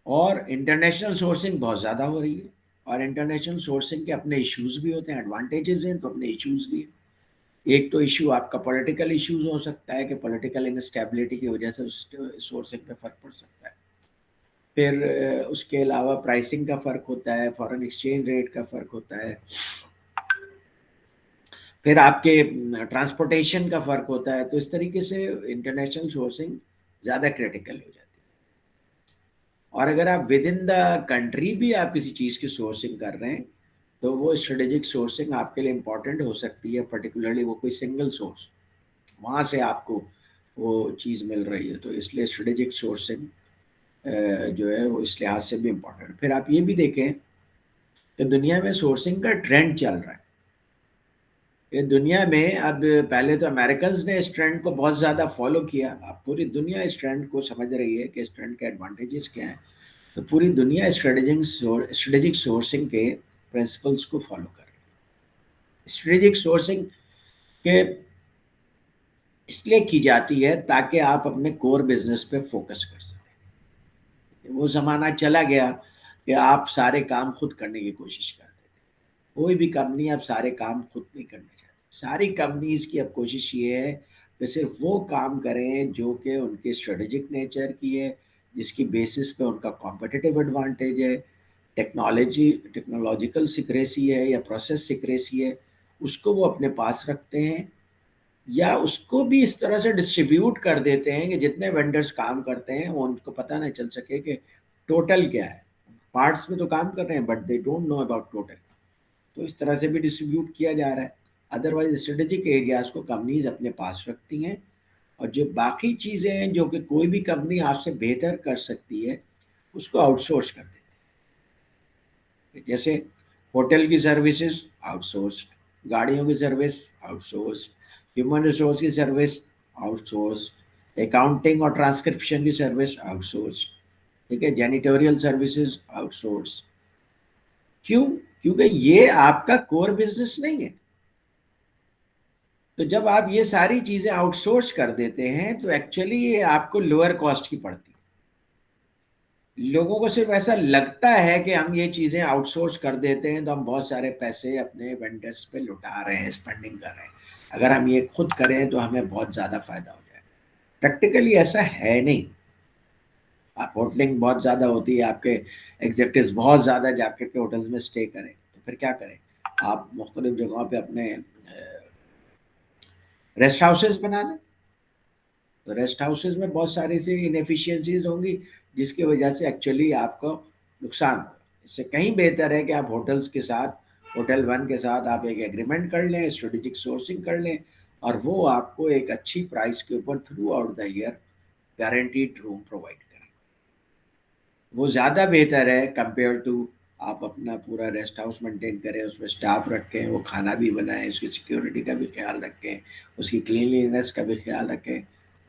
اور انٹرنیشنل سورسنگ بہت زیادہ ہو رہی ہے، اور انٹرنیشنل سورسنگ کے اپنے ایشوز بھی ہوتے ہیں، ایڈوانٹیجز ہیں تو اپنے ایشوز بھی ہیں۔ ایک تو ایشو آپ کا پولیٹیکل ایشوز ہو سکتا ہے کہ پولیٹیکل انسٹیبلٹی کی وجہ سے سورسنگ پہ فرق پڑ سکتا ہے، پھر اس کے علاوہ پرائسنگ کا فرق ہوتا ہے، فارن ایکسچینج ریٹ کا فرق ہوتا ہے، پھر آپ کے ٹرانسپورٹیشن کا فرق ہوتا ہے۔ تو اس طریقے سے انٹرنیشنل سورسنگ زیادہ کریٹیکل ہو جاتی ہے۔ اور اگر آپ ود ان دا کنٹری بھی آپ کسی چیز کی سورسنگ کر رہے ہیں تو وہ اسٹریٹجک سورسنگ آپ کے لیے امپورٹنٹ ہو سکتی ہے، پرٹیکولرلی وہ کوئی سنگل سورس وہاں سے آپ کو وہ چیز مل رہی ہے، تو اس لیے اسٹریٹجک سورسنگ جو ہے وہ اس لحاظ سے بھی امپورٹنٹ۔ پھر آپ یہ بھی دیکھیں کہ دنیا میں سورسنگ کا ٹرینڈ چل رہا ہے، یہ دنیا میں اب پہلے تو امریکنز نے اس ٹرینڈ کو بہت زیادہ فالو کیا، اب پوری دنیا اس ٹرینڈ کو سمجھ رہی ہے کہ اس ٹرینڈ کے ایڈوانٹیجز کیا ہیں، تو پوری دنیا اسٹریٹجک سورسنگ کے پرنسپلس کو فالو کر رہی ہے۔ اسٹریٹجک سورسنگ کے اس لیے کی جاتی ہے تاکہ آپ اپنے کور بزنس پہ فوکس کر سکیں۔ وہ زمانہ چلا گیا کہ آپ سارے کام خود کرنے کی کوشش کرتے تھے، کوئی بھی کمپنی اب سارے کام خود نہیں کرنا چاہتی، ساری کمپنیز کی اب کوشش یہ ہے کہ صرف وہ کام کریں جو کہ ان کے اسٹریٹجک نیچر کی ہے، جس کی بیسس پہ ان کا کمپٹیٹیو ایڈوانٹیج ہے، ٹیکنالوجیکل سیکریسی ہے یا پروسیس سیکریسی ہے، اس کو وہ اپنے پاس رکھتے ہیں، یا اس کو بھی اس طرح سے ڈسٹریبیوٹ کر دیتے ہیں کہ جتنے وینڈرز کام کرتے ہیں وہ ان کو پتہ نہ چل سکے کہ ٹوٹل کیا ہے۔ پارٹس میں تو کام کر رہے ہیں but they don't know about total, تو اس طرح سے بھی ڈسٹریبیوٹ کیا جا رہا ہے۔ ادروائز اسٹریٹجک ایریاز کو کمپنیز اپنے پاس رکھتی ہیں، اور جو باقی چیزیں ہیں جو کہ کوئی بھی کمپنی آپ سے بہتر کر سکتی ہے اس کو آؤٹ سورس کر دیتی ہے، جیسے ہوٹل کی سروسز آؤٹ سورسڈ، گاڑیوں کی service out sourced, human resource کی سروس آؤٹ سورسڈ، اکاؤنٹنگ اور ٹرانسکرپشن کی سروس آؤٹ سورسڈ، ٹھیک ہے، جینیٹوریل سروسز آؤٹ سورس۔ کیوں؟ کیونکہ یہ آپ کا کور بزنس نہیں ہے۔ تو جب آپ یہ ساری چیزیں آؤٹ سورس کر دیتے ہیں تو ایکچولی یہ آپ کو لوور کاسٹ کی پڑتی ہے۔ لوگوں کو صرف ایسا لگتا ہے کہ ہم یہ چیزیں آؤٹ سورس کر دیتے ہیں تو ہم بہت سارے پیسے اپنے وینڈرز پہ لٹا رہے ہیں، اسپینڈنگ کر رہے ہیں، اگر ہم یہ خود کریں تو ہمیں بہت زیادہ فائدہ ہو جائے گا۔ پریکٹیکلی ایسا ہے نہیں۔ آپ ہوٹلنگ بہت زیادہ ہوتی ہے، آپ کے ایگزیکٹوز بہت زیادہ جا کر کے ہوٹلز میں اسٹے کریں تو پھر کیا کریں؟ آپ مختلف جگہوں پہ اپنے ریسٹ ہاؤسز بنا دیں، تو ریسٹ ہاؤسز میں بہت ساری سی انیفیشینسیز ہوں گی جس کی وجہ سے ایکچولی آپ کو نقصان ہوگا۔ اس سے کہیں بہتر ہے کہ آپ ہوٹلز کے ساتھ، ہوٹل ون کے ساتھ آپ ایک ایگریمنٹ کر لیں، اسٹریٹجک سورسنگ کر لیں، اور وہ آپ کو ایک اچھی پرائس کے اوپر throughout the year guaranteed room provide کریں۔ وہ زیادہ بہتر ہے کمپیئر ٹو آپ اپنا پورا ریسٹ ہاؤس مینٹین کریں، اس میں اسٹاف رکھیں، وہ کھانا بھی بنائیں، اس کی سیکیورٹی کا بھی خیال رکھیں، اس کی کلینلینس کا بھی خیال رکھیں،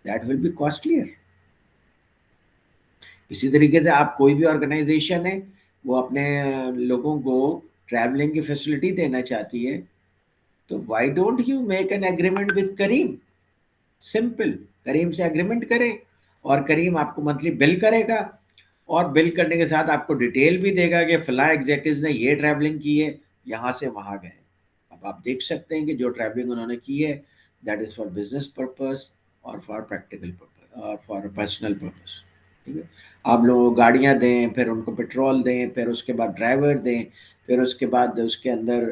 دیٹ ول بی کاسٹلیئر۔ اسی طریقے سے آپ کوئی بھی آرگنائزیشن ہے وہ اپنے لوگوں کو ٹریولنگ کی فیسلٹی دینا چاہتی ہے، تو why don't you make an agreement with Karim? Simple, Karim سے ایگریمنٹ کریں، اور کریم آپ کو منتھلی بل کرے گا، اور بل کرنے کے ساتھ آپ کو ڈیٹیل بھی دے گا کہ فلاں ایگزیکٹوز نے یہ ٹریولنگ کی ہے، یہاں سے وہاں گئے۔ اب آپ دیکھ سکتے ہیں کہ جو ٹریولنگ انہوں نے کی ہے that is for business purpose اور فار پریکٹیکل پرپز اور فار پرسنل پرپز، ٹھیک ہے۔ آپ لوگوں کو گاڑیاں دیں، پھر ان کو پیٹرول دیں، پھر اس کے بعد ڈرائیور دیں، پھر اس کے بعد اس کے اندر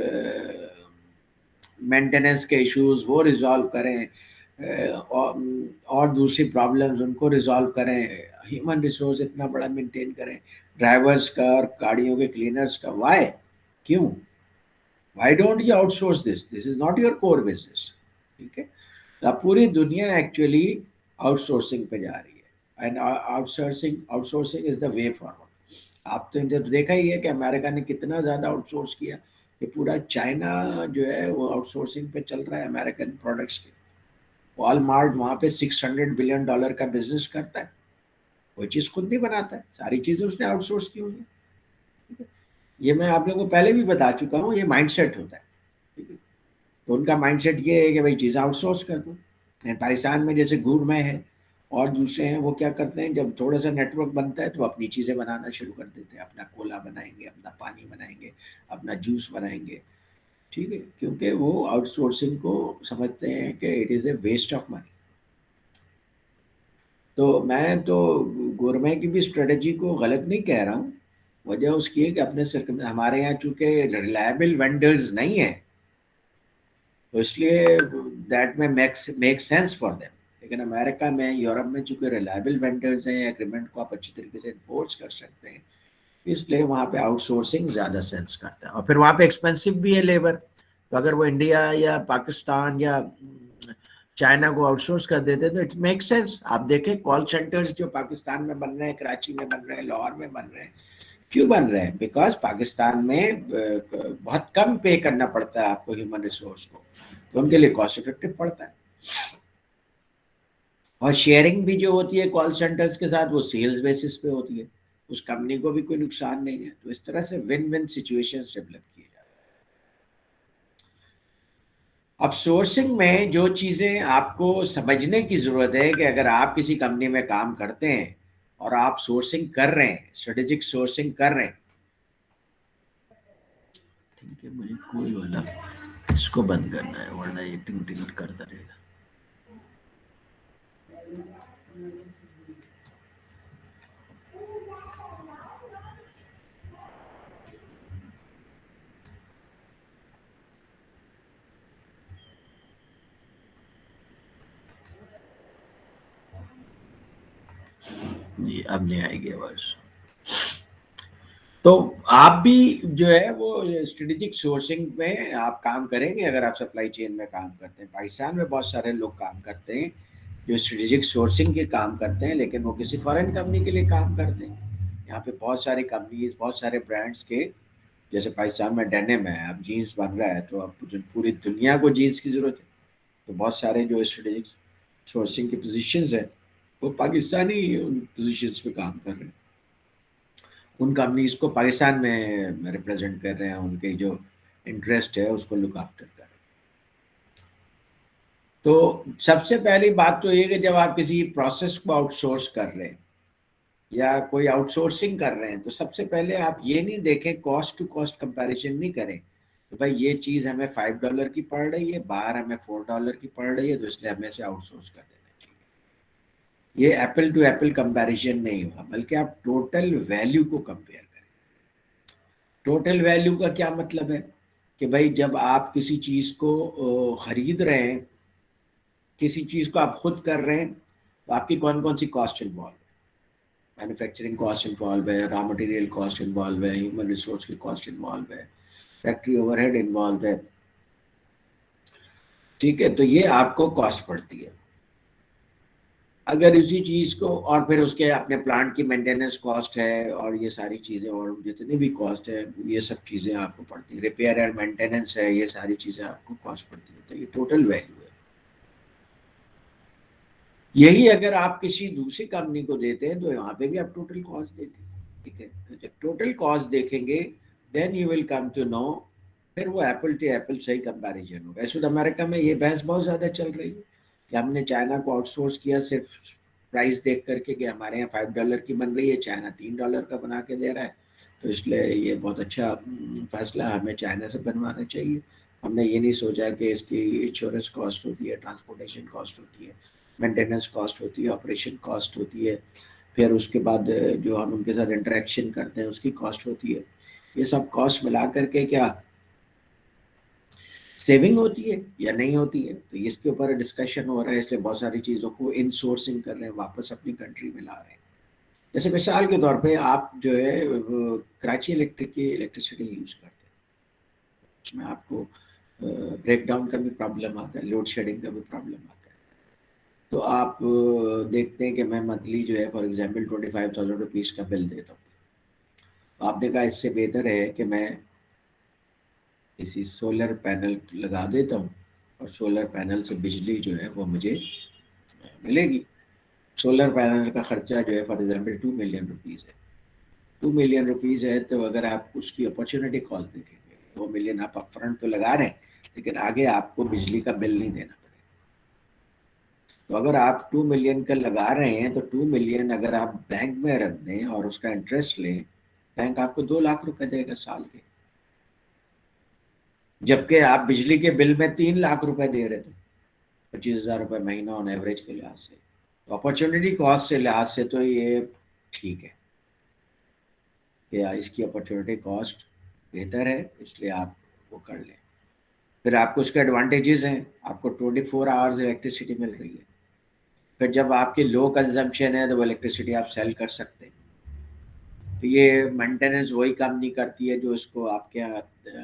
مینٹیننس کے ایشوز وہ ریزالو کریں، اور دوسری پرابلمز ان کو ریزالو کریں، ہیومن ریسورس اتنا بڑا مینٹین کریں، ڈرائیورز کا اور گاڑیوں کے کلینرز کا۔ وائی؟ کیوں؟ Why don't you outsource this is not your core business, ٹھیک ہے۔ اب پوری دنیا ایکچولی آؤٹ سورسنگ پہ جا رہی ہے، and out sourcing is the way forward. آپ تو دیکھا ہی ہے کہ امریکہ نے کتنا زیادہ آؤٹ سورس کیا، کہ پورا چائنا جو ہے وہ آؤٹ سورسنگ پہ چل رہا ہے امریکن پروڈکٹس کے۔ وال مارٹ وہاں پہ $600 بلین کا بزنس کرتا ہے، کوئی چیز خود نہیں بناتا ہے، ساری چیزیں اس نے آؤٹ سورس کی ہوئی ہیں۔ یہ میں آپ لوگوں کو پہلے بھی بتا چکا ہوں، یہ مائنڈ سیٹ ہوتا ہے، ٹھیک ہے۔ तो उनका माइंडसेट ये है कि भाई चीज़ आउटसोर्स कर दो। पाकिस्तान में जैसे गुरमे है और दूसरे हैं, वो क्या करते हैं, जब थोड़ा सा नेटवर्क बनता है तो अपनी चीज़ें बनाना शुरू कर देते हैं, अपना कोला बनाएंगे, अपना पानी बनाएंगे, अपना जूस बनाएंगे, ठीक है, क्योंकि वो आउटसोर्सिंग को समझते हैं कि it is a waste of money. तो मैं तो गोरमे की भी स्ट्रेटजी को गलत नहीं कह रहा हूँ, वजह उसकी है कि अपने हमारे यहाँ चूंकि रिलायबल वेंडर्स नहीं है, तो इसलिए दैट में मेक सेंस फॉर देम। लेकिन अमेरिका में, यूरोप में चूंकि रिलायबल वेंडर्स हैं, एग्रीमेंट को आप अच्छी तरीके से इन्फोर्स कर सकते हैं, इसलिए वहाँ पे आउटसोर्सिंग ज़्यादा सेंस करता है। और फिर वहाँ पे एक्सपेंसिव भी है लेबर, तो अगर वो इंडिया या पाकिस्तान या चाइना को आउटसोर्स कर देते तो इट मेक सेंस। आप देखें कॉल सेंटर्स जो पाकिस्तान में बन रहे हैं, कराची में बन रहे हैं, लाहौर में बन रहे हैं, क्यों बन रहे हैं? बिकॉज पाकिस्तान में बहुत कम पे करना पड़ता है आपको ह्यूमन रिसोर्स को, तो उनके लिए कॉस्ट इफेक्टिव पड़ता है। और शेयरिंग भी जो होती है कॉल सेंटर्स के साथ, वो सेल्स बेसिस पे होती है, उस कंपनी को भी कोई नुकसान नहीं है। तो इस तरह से विन विन सिचुएशंस डेवलप किए जाते हैं। अब सोर्सिंग में जो चीज़ें आपको समझने की ज़रूरत है कि अगर आप किसी कंपनी में काम करते हैं और आप सोर्सिंग कर रहे हैं, स्ट्रेटेजिक सोर्सिंग कर रहे हैं, ठीक है, मुझे कोई वाला इसको बंद करना है वरना ये टिंग टिंग करता रहेगा। जी अब नहीं आएगी आवाज। तो आप भी जो है वो स्ट्रेटेजिक सोर्सिंग में आप काम करेंगे अगर आप सप्लाई चेन में काम करते हैं। पाकिस्तान में बहुत सारे लोग काम करते हैं जो स्ट्रेटेजिक सोर्सिंग के काम करते हैं, लेकिन वो किसी फॉरेन कंपनी के लिए काम करते हैं। यहाँ पे बहुत सारी कंपनीज, बहुत सारे ब्रांड्स के, जैसे पाकिस्तान में डेनिम है, अब जीन्स बन रहा है, तो अब पूरी दुनिया को जीन्स की जरूरत है, तो बहुत सारे जो स्ट्रेटेजिक सोर्सिंग की पोजीशंस है वो पाकिस्तानी उन पोजीशंस पे काम कर रहे हैं। उन कंपनीज को पाकिस्तान में रिप्रेजेंट कर रहे हैं, उनके जो इंटरेस्ट है उसको लुक आफ्टर कर रहे हैं। तो सबसे पहली बात तो ये कि जब आप किसी प्रोसेस को आउटसोर्स कर रहे हैं या कोई आउटसोर्सिंग कर रहे हैं, तो सबसे पहले आप ये नहीं देखें, कॉस्ट टू कॉस्ट कंपैरिजन नहीं करें तो भाई ये चीज़ हमें $5 की पड़ रही है, बाहर हमें $4 की पड़ रही है, तो इसलिए हमें इसे आउटसोर्स कर देना चाहिए। ये एप्पल टू एप्पल कंपैरिजन नहीं होगा, बल्कि आप टोटल वैल्यू को कंपेयर करें। टोटल वैल्यू का क्या मतलब है कि भाई जब आप किसी चीज़ को खरीद रहे हैं, किसी चीज़ को आप खुद कर रहे हैं, तो आपकी कौन कौन सी कॉस्ट इन्वॉल्व है? मैन्युफैक्चरिंग कॉस्ट इन्वॉल्व है, रॉ मटेरियल कॉस्ट इन्वॉल्व है, ह्यूमन रिसोर्स की कॉस्ट इन्वॉल्व है, फैक्ट्री ओवरहेड इन्वॉल्व है, ठीक है, तो ये आपको कॉस्ट पड़ती है। अगर इसी चीज़ को, और फिर उसके अपने प्लांट की मेंटेनेंस कॉस्ट है और ये सारी चीज़ें और जितनी भी कॉस्ट है, ये सब चीज़ें आपको पड़ती है, रिपेयर एंड मेंटेनेंस है, ये सारी चीज़ें आपको कॉस्ट पड़ती है, तो ये टोटल वैल्यू है। यही अगर आप किसी दूसरी कंपनी को देते हैं तो यहाँ पे भी आप टोटल कॉस्ट देते हैं, ठीक है। तो जब टोटल कॉस्ट देखेंगे then you will come to know, फिर वो एप्पल टू एप्पल सही कंपैरिजन होगा। इस वक्त अमेरिका में ये बहस बहुत ज़्यादा चल रही है कि हमने चाइना को आउटसोर्स किया सिर्फ प्राइस देख करके कि हमारे यहाँ $5 की बन रही है, चाइना $3 का बना के दे रहा है, तो इसलिए ये बहुत अच्छा फैसला, हमें चाइना से बनवाना चाहिए। हमने ये नहीं सोचा कि इसकी इंश्योरेंस कॉस्ट होती है, ट्रांसपोर्टेशन कॉस्ट होती है, मेंटेनेंस कॉस्ट होती है, ऑपरेशन कॉस्ट होती है, फिर उसके बाद जो हम उनके साथ इंटरेक्शन करते हैं उसकी कॉस्ट होती है। ये सब कॉस्ट मिला करके क्या सेविंग होती है या नहीं होती है, तो इसके ऊपर डिस्कशन हो रहा है, इसलिए बहुत सारी चीज़ों को इनसोर्सिंग कर रहे हैं, वापस अपनी कंट्री में ला रहे हैं। जैसे मिसाल के तौर पे आप जो है कराची इलेक्ट्रिक की इलेक्ट्रिसिटी यूज़ करते हैं, उसमें आपको ब्रेक डाउन का भी प्रॉब्लम आता है, लोड शेडिंग का भी प्रॉब्लम आता है। तो आप देखते हैं कि मैं मंथली जो है फॉर एग्जांपल 25,000 रुपीज़ का बिल देता हूँ, तो आपने कहा इससे बेहतर है कि मैं इसी सोलर पैनल लगा देता हूँ और सोलर पैनल से बिजली जो है वो मुझे मिलेगी। सोलर पैनल का खर्चा जो है फॉर एग्जांपल 2 मिलियन रुपीज़ है। 2 मिलियन रुपीज़ है, तो अगर आप उसकी अपॉर्चुनिटी कॉस्ट देखेंगे, 2 मिलियन आप अपफ्रंट तो लगा रहे हैं, لیکن آگے آپ کو بجلی کا بل نہیں دینا پڑے. تو اگر آپ 2 ملین کا لگا رہے ہیں تو 2 ملین اگر آپ بینک میں رکھ دیں اور اس کا انٹرسٹ لیں, بینک آپ کو 2 لاکھ روپے دے گا سال کے, جبکہ آپ بجلی کے بل میں 3 لاکھ روپے دے رہے تھے, 25,000 روپے مہینہ آن ایوریج کے لحاظ سے. اپرچونٹی کاسٹ سے لحاظ سے تو یہ ٹھیک ہے کہ اس کی اپرچونٹی کاسٹ بہتر ہے, اس لیے آپ وہ کر لیں. پھر آپ کو اس کے ایڈوانٹیجز ہیں, آپ کو 24 آورز الیکٹریسٹی مل رہی ہے. پھر جب آپ کی لو کنزمپشن ہے تو وہ الیکٹریسٹی آپ سیل کر سکتے ہیں. تو یہ مینٹیننس وہی کام نہیں کرتی ہے جو اس کو آپ کے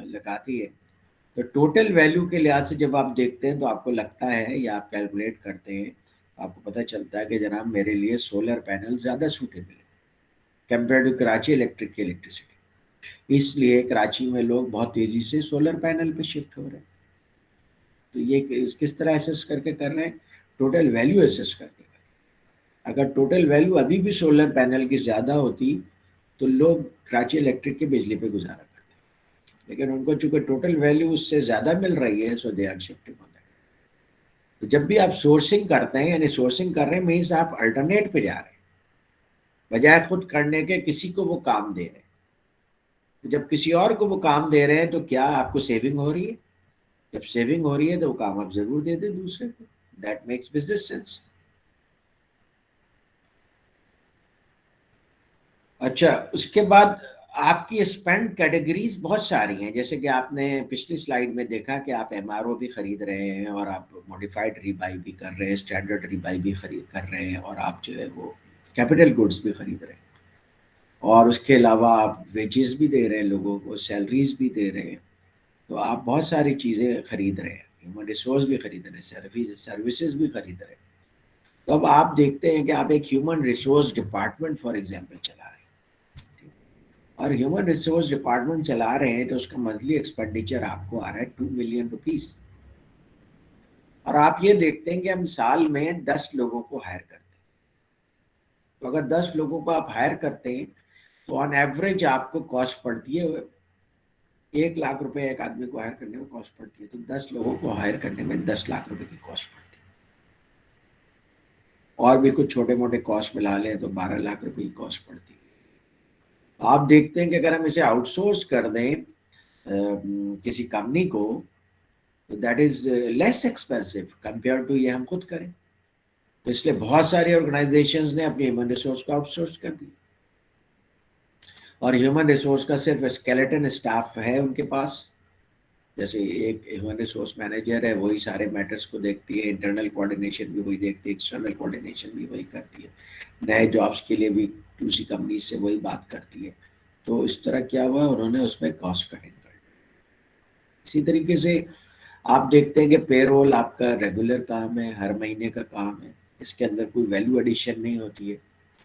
لگاتی ہے. تو ٹوٹل ویلیو کے لحاظ سے جب آپ دیکھتے ہیں تو آپ کو لگتا ہے یا آپ کیلکولیٹ کرتے ہیں, آپ کو پتہ چلتا ہے کہ جناب میرے لیے سولر پینل زیادہ سوٹیبل ہے کمپیئر ٹو کراچی الیکٹرک کی الیکٹریسٹی. اس لیے کراچی میں لوگ بہت تیزی سے سولر پینل پہ شفٹ ہو رہے ہیں. تو یہ کس طرح ایسس کر کے کر رہے ہیں, ٹوٹل ویلیو ایسس کر کے کر رہے ہیں. اگر ٹوٹل ویلیو ابھی بھی سولر پینل کی زیادہ ہوتی تو لوگ کراچی الیکٹرک کی بجلی پہ گزارا کرتے, لیکن ان کو چونکہ ٹوٹل ویلیو اس سے زیادہ مل رہی ہے, so they are shifting on that. تو جب بھی آپ سورسنگ کرتے ہیں, یعنی سورسنگ کر رہے ہیں مینس آپ الٹرنیٹ پہ جا رہے ہیں بجائے خود کرنے کے کسی کو وہ کام دے رہے ہیں. جب کسی اور کو وہ کام دے رہے ہیں تو کیا آپ کو سیونگ ہو رہی ہے؟ جب سیونگ ہو رہی ہے تو وہ کام آپ ضرور دے دیں دوسرے کو. That makes business sense. اچھا, اس کے بعد آپ کی اسپینڈ کیٹیگریز بہت ساری ہیں, جیسے کہ آپ نے پچھلی سلائیڈ میں دیکھا کہ آپ ایم آر او بھی خرید رہے ہیں اور آپ موڈیفائڈ ریبائی بھی کر رہے ہیں, اسٹینڈرڈ ریبائی بھی خرید کر رہے ہیں, اور آپ جو ہے وہ کیپٹل گڈس بھی خرید رہے ہیں, اور اس کے علاوہ آپ ویجز بھی دے رہے ہیں لوگوں کو, سیلریز بھی دے رہے ہیں. تو آپ بہت ساری چیزیں خرید رہے ہیں, ہیومن ریسورس بھی خرید رہے ہیں, سروسز بھی خرید رہے ہیں. تو اب آپ دیکھتے ہیں کہ آپ ایک human resource department for example چلا رہے ہیں, اور ہیومن ریسورس ڈپارٹمنٹ چلا رہے ہیں تو اس کا منتھلی ایکسپینڈیچر آپ کو آ رہا ہے 2 ملین روپیز. اور آپ یہ دیکھتے ہیں کہ ہم سال میں 10 لوگوں کو ہائر کرتے ہیں. تو اگر 10 لوگوں کو آپ ہائر کرتے ہیں تو آن ایوریج آپ کو کاسٹ پڑتی ہے 1 لاکھ روپے ایک آدمی کو ہائر کرنے میں کاسٹ پڑتی ہے. تو 10 لوگوں کو ہائر کرنے میں 10 لاکھ روپے کی کاسٹ پڑتی ہے. اور بھی کچھ چھوٹے موٹے کاسٹ ملا لیں تو 12 لاکھ روپے کی کاسٹ پڑتی ہے. آپ دیکھتے ہیں کہ اگر ہم اسے آؤٹ سورس کر دیں کسی کمپنی کو تو that is less expensive compare to یہ ہم خود کریں. تو اس لیے بہت ساری آرگنائزیشنز نے اپنی ہیومن ریسورس کو آؤٹ سورس کر دی, اور ہیومن ریسورس کا صرف اسکیلیٹن اسٹاف ہے ان کے پاس. جیسے ایک ہیومن ریسورس مینیجر ہے, وہی سارے میٹرز کو دیکھتی ہے, انٹرنل کوآرڈینیشن بھی وہی دیکھتی ہے, ایکسٹرنل کوآرڈینیشن بھی وہی کرتی ہے, نئے جابس کے لیے بھی دوسری کمپنی سے وہی بات کرتی ہے. تو اس طرح کیا ہوا, انہوں نے اس میں کاسٹ کٹنگ کر دی. اسی طریقے سے آپ دیکھتے ہیں کہ پے رول آپ کا ریگولر کام ہے, ہر مہینے کا کام ہے, اس کے اندر کوئی ویلیو ایڈیشن نہیں ہوتی ہے.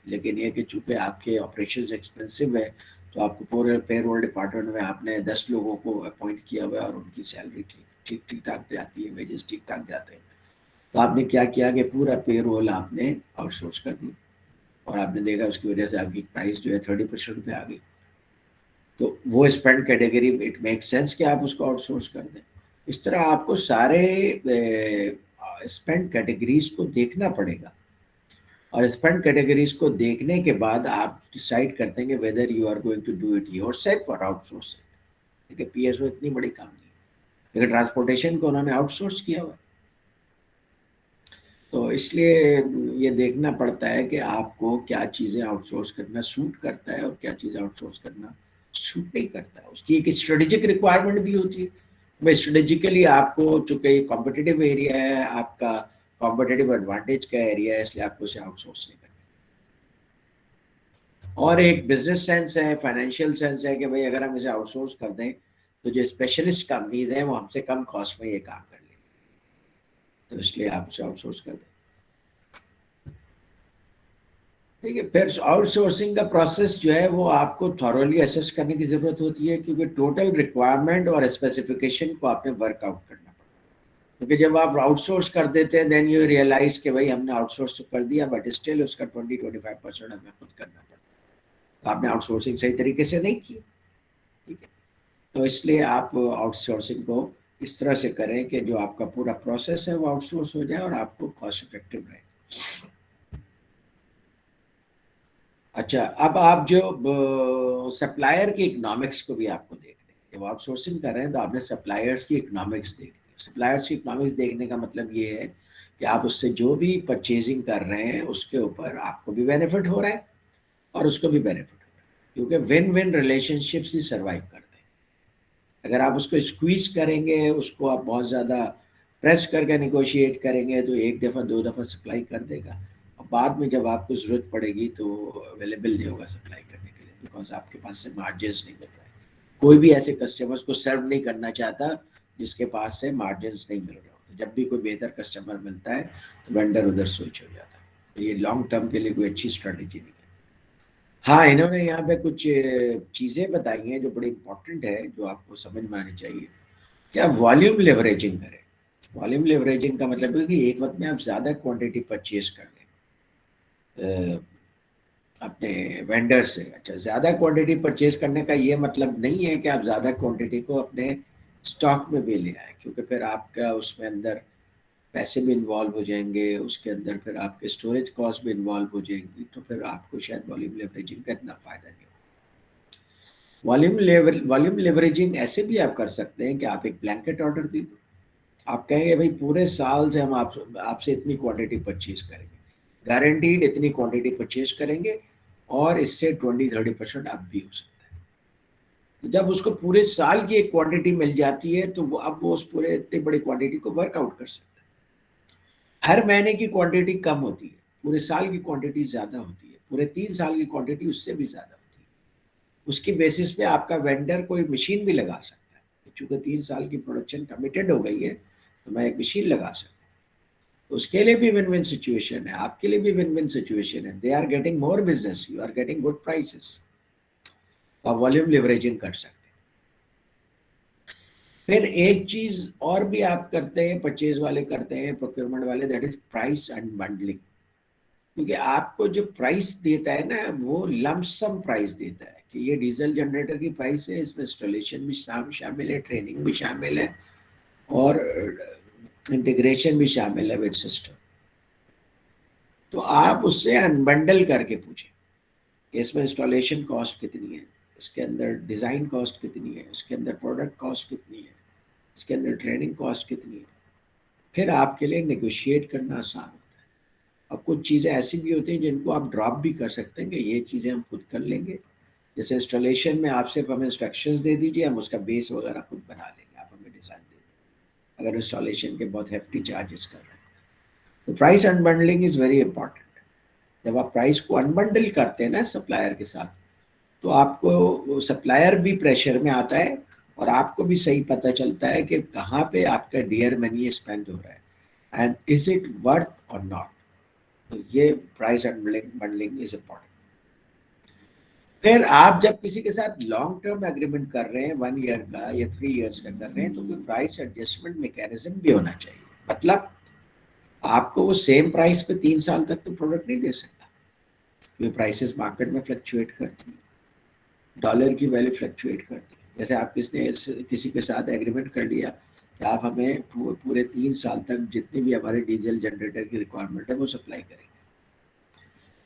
لیکن یہ کہ چونکہ آپ کے آپریشنز ایکسپینسو ہے تو آپ کو پورے پے رول ڈپارٹمنٹ میں آپ نے 10 لوگوں کو اپوائنٹ کیا ہوا ہے, اور ان کی سیلری ٹھیک ٹھاک جاتی ہے, ویجز ٹھیک ٹھاک جاتے ہیں. تو آپ نے کیا کیا کہ پورا پے رول آپ نے آؤٹ سورس کر دی, اور آپ نے دیکھا اس کی وجہ سے آپ کی پرائس جو ہے 30% پہ آ گئی. تو وہ spend category it make sense کہ آپ اس کو آؤٹ سورس کر دیں. اس طرح آپ کو سارے اسپینڈ کیٹیگریز کو دیکھنا پڑے گا, اور اسپینڈ کیٹیگریز کو دیکھنے کے بعد آپ ڈیسائیڈ کرتے ہیں کہ whether you are going to do it yourself اور آؤٹ سورس اٹ. دیکھیے پی ایس او اتنی بڑی کام نہیں ہے, لیکن ٹرانسپورٹیشن کو انہوں نے آؤٹ سورس کیا ہوا. تو اس لیے یہ دیکھنا پڑتا ہے کہ آپ کو کیا چیزیں آؤٹ سورس کرنا سوٹ کرتا ہے اور کیا چیزیں آؤٹ سورس کرنا سوٹ نہیں کرتا ہے. اس کی ایک اسٹریٹجک ریکوائرمنٹ بھی ہوتی ہے. بھائی اسٹریٹجیکلی آپ کو چونکہ یہ کمپٹیٹیو ایریا ہے, آپ کا کمپٹیٹیو ایڈوانٹیج کا ایریا ہے, اس لیے آپ کو اسے آؤٹ سورس نہیں کرنا. اور ایک بزنس سینس ہے, فائنینشیل سینس ہے کہ بھائی اگر ہم اسے آؤٹ سورس کر دیں تو جو اسپیشلسٹ کمپنیز ہیں وہ ہم سے کم کاسٹ میں یہ کام کر لیں, تو اس لیے آپ اسے آؤٹ سورس کر دیں. ٹھیک ہے, پھر آؤٹ سورسنگ کا پروسیس جو ہے وہ آپ کو تھورولی اسیس کرنے کی ضرورت ہوتی ہے, کیونکہ ٹوٹل ریکوائرمنٹ اور اسپیسیفکیشن کو آپ نے ورک آؤٹ کرنا پڑتا ہے. کیونکہ جب آپ آؤٹ سورس کر دیتے ہیں دین یو ریئلائز کہ بھائی ہم نے آؤٹ سورس تو کر دیا بٹ اسٹل اس کا 20-25% ہمیں خود کرنا پڑتا ہے. تو آپ نے آؤٹ سورسنگ صحیح طریقے سے نہیں کی. ٹھیک ہے, تو اس لیے آپ آؤٹ سورسنگ کو इस तरह से करें कि जो आपका पूरा प्रोसेस है वो आउटसोर्स हो जाए और आपको कॉस्ट इफेक्टिव रहे। अच्छा, अब आप जो सप्लायर की इकोनॉमिक्स को भी आपको देख रहे हैं, जब आउटसोर्सिंग कर रहे हैं तो आपने सप्लायर्स की इकोनॉमिक्स देखनी है। सप्लायर्स की इकोनॉमिक्स देखने का मतलब ये है कि आप उससे जो भी परचेजिंग कर रहे हैं उसके ऊपर आपको भी बेनिफिट हो रहा है और उसको भी बेनिफिट हो रहा है, क्योंकि विन विन रिलेशनशिप्स ही सर्वाइव करते हैं। अगर आप उसको स्क्वीज करेंगे, उसको आप बहुत ज़्यादा प्रेस करके निगोशिएट करेंगे तो एक दफ़ा दो दफ़ा सप्लाई कर देगा और बाद में जब आपको ज़रूरत पड़ेगी तो अवेलेबल नहीं होगा सप्लाई करने के लिए, बिकॉज आपके पास से मार्जिन नहीं मिल रहा है। कोई भी ऐसे कस्टमर्स को सर्व नहीं करना चाहता जिसके पास से मार्जिन नहीं मिल रहा हो। जब भी कोई बेहतर कस्टमर मिलता है तो वेंडर उधर स्विच हो जाता है। तो ये लॉन्ग टर्म के लिए कोई अच्छी स्ट्रेटेजी नहीं है। हाँ, इन्होंने यहाँ पे कुछ चीज़ें बताई हैं जो बड़ी इंपॉर्टेंट है, जो आपको समझ में आनी चाहिए। क्या वॉल्यूम लेवरेजिंग करें। वॉल्यूम लेवरेजिंग का मतलब है कि एक वक्त में आप ज़्यादा क्वांटिटी परचेज कर लें अपने वेंडर से। अच्छा, ज़्यादा क्वांटिटी परचेज करने का ये मतलब नहीं है कि आप ज़्यादा क्वांटिटी को अपने स्टॉक में भी ले आए, क्योंकि फिर आपका उसमें अंदर पैसे भी इन्वॉल्व हो जाएंगे, उसके अंदर फिर आपके स्टोरेज कॉस्ट भी इन्वॉल्व हो जाएंगी, तो फिर आपको शायद वॉल्यूम लेवरेजिंग का इतना फ़ायदा नहीं होगा। वॉल्यूम लेवरेजिंग ऐसे भी आप कर सकते हैं कि आप एक ब्लैंकेट ऑर्डर दे दो। आप कहेंगे भाई पूरे साल से हम आपसे इतनी क्वांटिटी परचेज करेंगे, गारंटीड इतनी क्वांटिटी परचेज करेंगे और इससे 20-30% अप भी हो सकता है। तो जब उसको पूरे साल की एक क्वांटिटी मिल जाती है तो वो उस पूरे इतनी बड़ी क्वांटिटी को वर्कआउट कर सकता है। हर महीने की क्वांटिटी कम होती है, पूरे साल की क्वांटिटी ज्यादा होती है, पूरे 3 साल की क्वांटिटी उससे भी ज्यादा होती है। उसकी बेसिस पे आपका वेंडर कोई मशीन भी लगा सकता है, चूंकि 3 साल की प्रोडक्शन कमिटेड हो गई है तो मैं एक मशीन लगा सकता हूँ। तो उसके लिए भी विन विन सिचुएशन है, आपके लिए भी विन विन सिचुएशन है। They are getting more business, you are getting good prices. आप वॉल्यूम लिवरेजिंग कर सकते हैं। फिर एक चीज और भी आप करते हैं, परचेज वाले करते हैं, प्रोक्योरमेंट वाले, दैट इज प्राइस अनबंडलिंग। क्योंकि आपको जो प्राइस देता है ना वो लमसम प्राइस देता है कि ये डीजल जनरेटर की प्राइस है, इसमें इंस्टॉलेशन भी शामिल है, ट्रेनिंग भी शामिल है और इंटीग्रेशन भी शामिल है विद सिस्टम। तो आप उससे अनबंडल करके पूछें कि इसमें इंस्टॉलेशन कॉस्ट कितनी है, इसके अंदर डिज़ाइन कॉस्ट कितनी है, इसके अंदर प्रोडक्ट कॉस्ट कितनी है, इसके अंदर ट्रेनिंग कॉस्ट कितनी है। फिर आपके लिए नेगोशिएट करना आसान होता है। अब कुछ चीज़ें ऐसी भी होती हैं जिनको आप ड्रॉप भी कर सकते हैं कि ये चीज़ें हम खुद कर लेंगे। जैसे इंस्टॉलेशन में आप सिर्फ हमें इंस्ट्रक्शंस दे दीजिए, हम उसका बेस वगैरह खुद बना लेंगे, आप हमें डिज़ाइन दे दें, अगर इंस्टॉलेशन के बहुत हेफ्टी चार्जेस कर रहे हैं। तो price unbundling is very important. जब आप प्राइस को अनबंडल करते हैं ना सप्लायर के साथ, तो आपको सप्लायर भी प्रेशर में आता है और आपको भी सही पता चलता है कि कहाँ पे आपका डियर मनी स्पेंड हो रहा है एंड इज इट वर्थ और नॉट। तो ये प्राइस बंडलिंग इज इम्पॉर्टेंट। फिर आप जब किसी के साथ लॉन्ग टर्म एग्रीमेंट कर रहे हैं 1 ईयर का या 3 ईयर्स का कर रहे हैं, तो कोई प्राइस एडजस्टमेंट मैकेनिज्म भी होना चाहिए। मतलब आपको वो सेम प्राइस पे 3 साल तक तो प्रोडक्ट नहीं दे सकता, क्योंकि प्राइसेस मार्केट में फ्लक्चुएट करती है, डॉलर की वैल्यू फ्लक्चुएट करती है। जैसे आप किसी के साथ एग्रीमेंट कर लिया कि आप हमें पूरे 3 साल तक जितनी भी हमारे डीजल जनरेटर की रिक्वायरमेंट है वो सप्लाई करेंगे।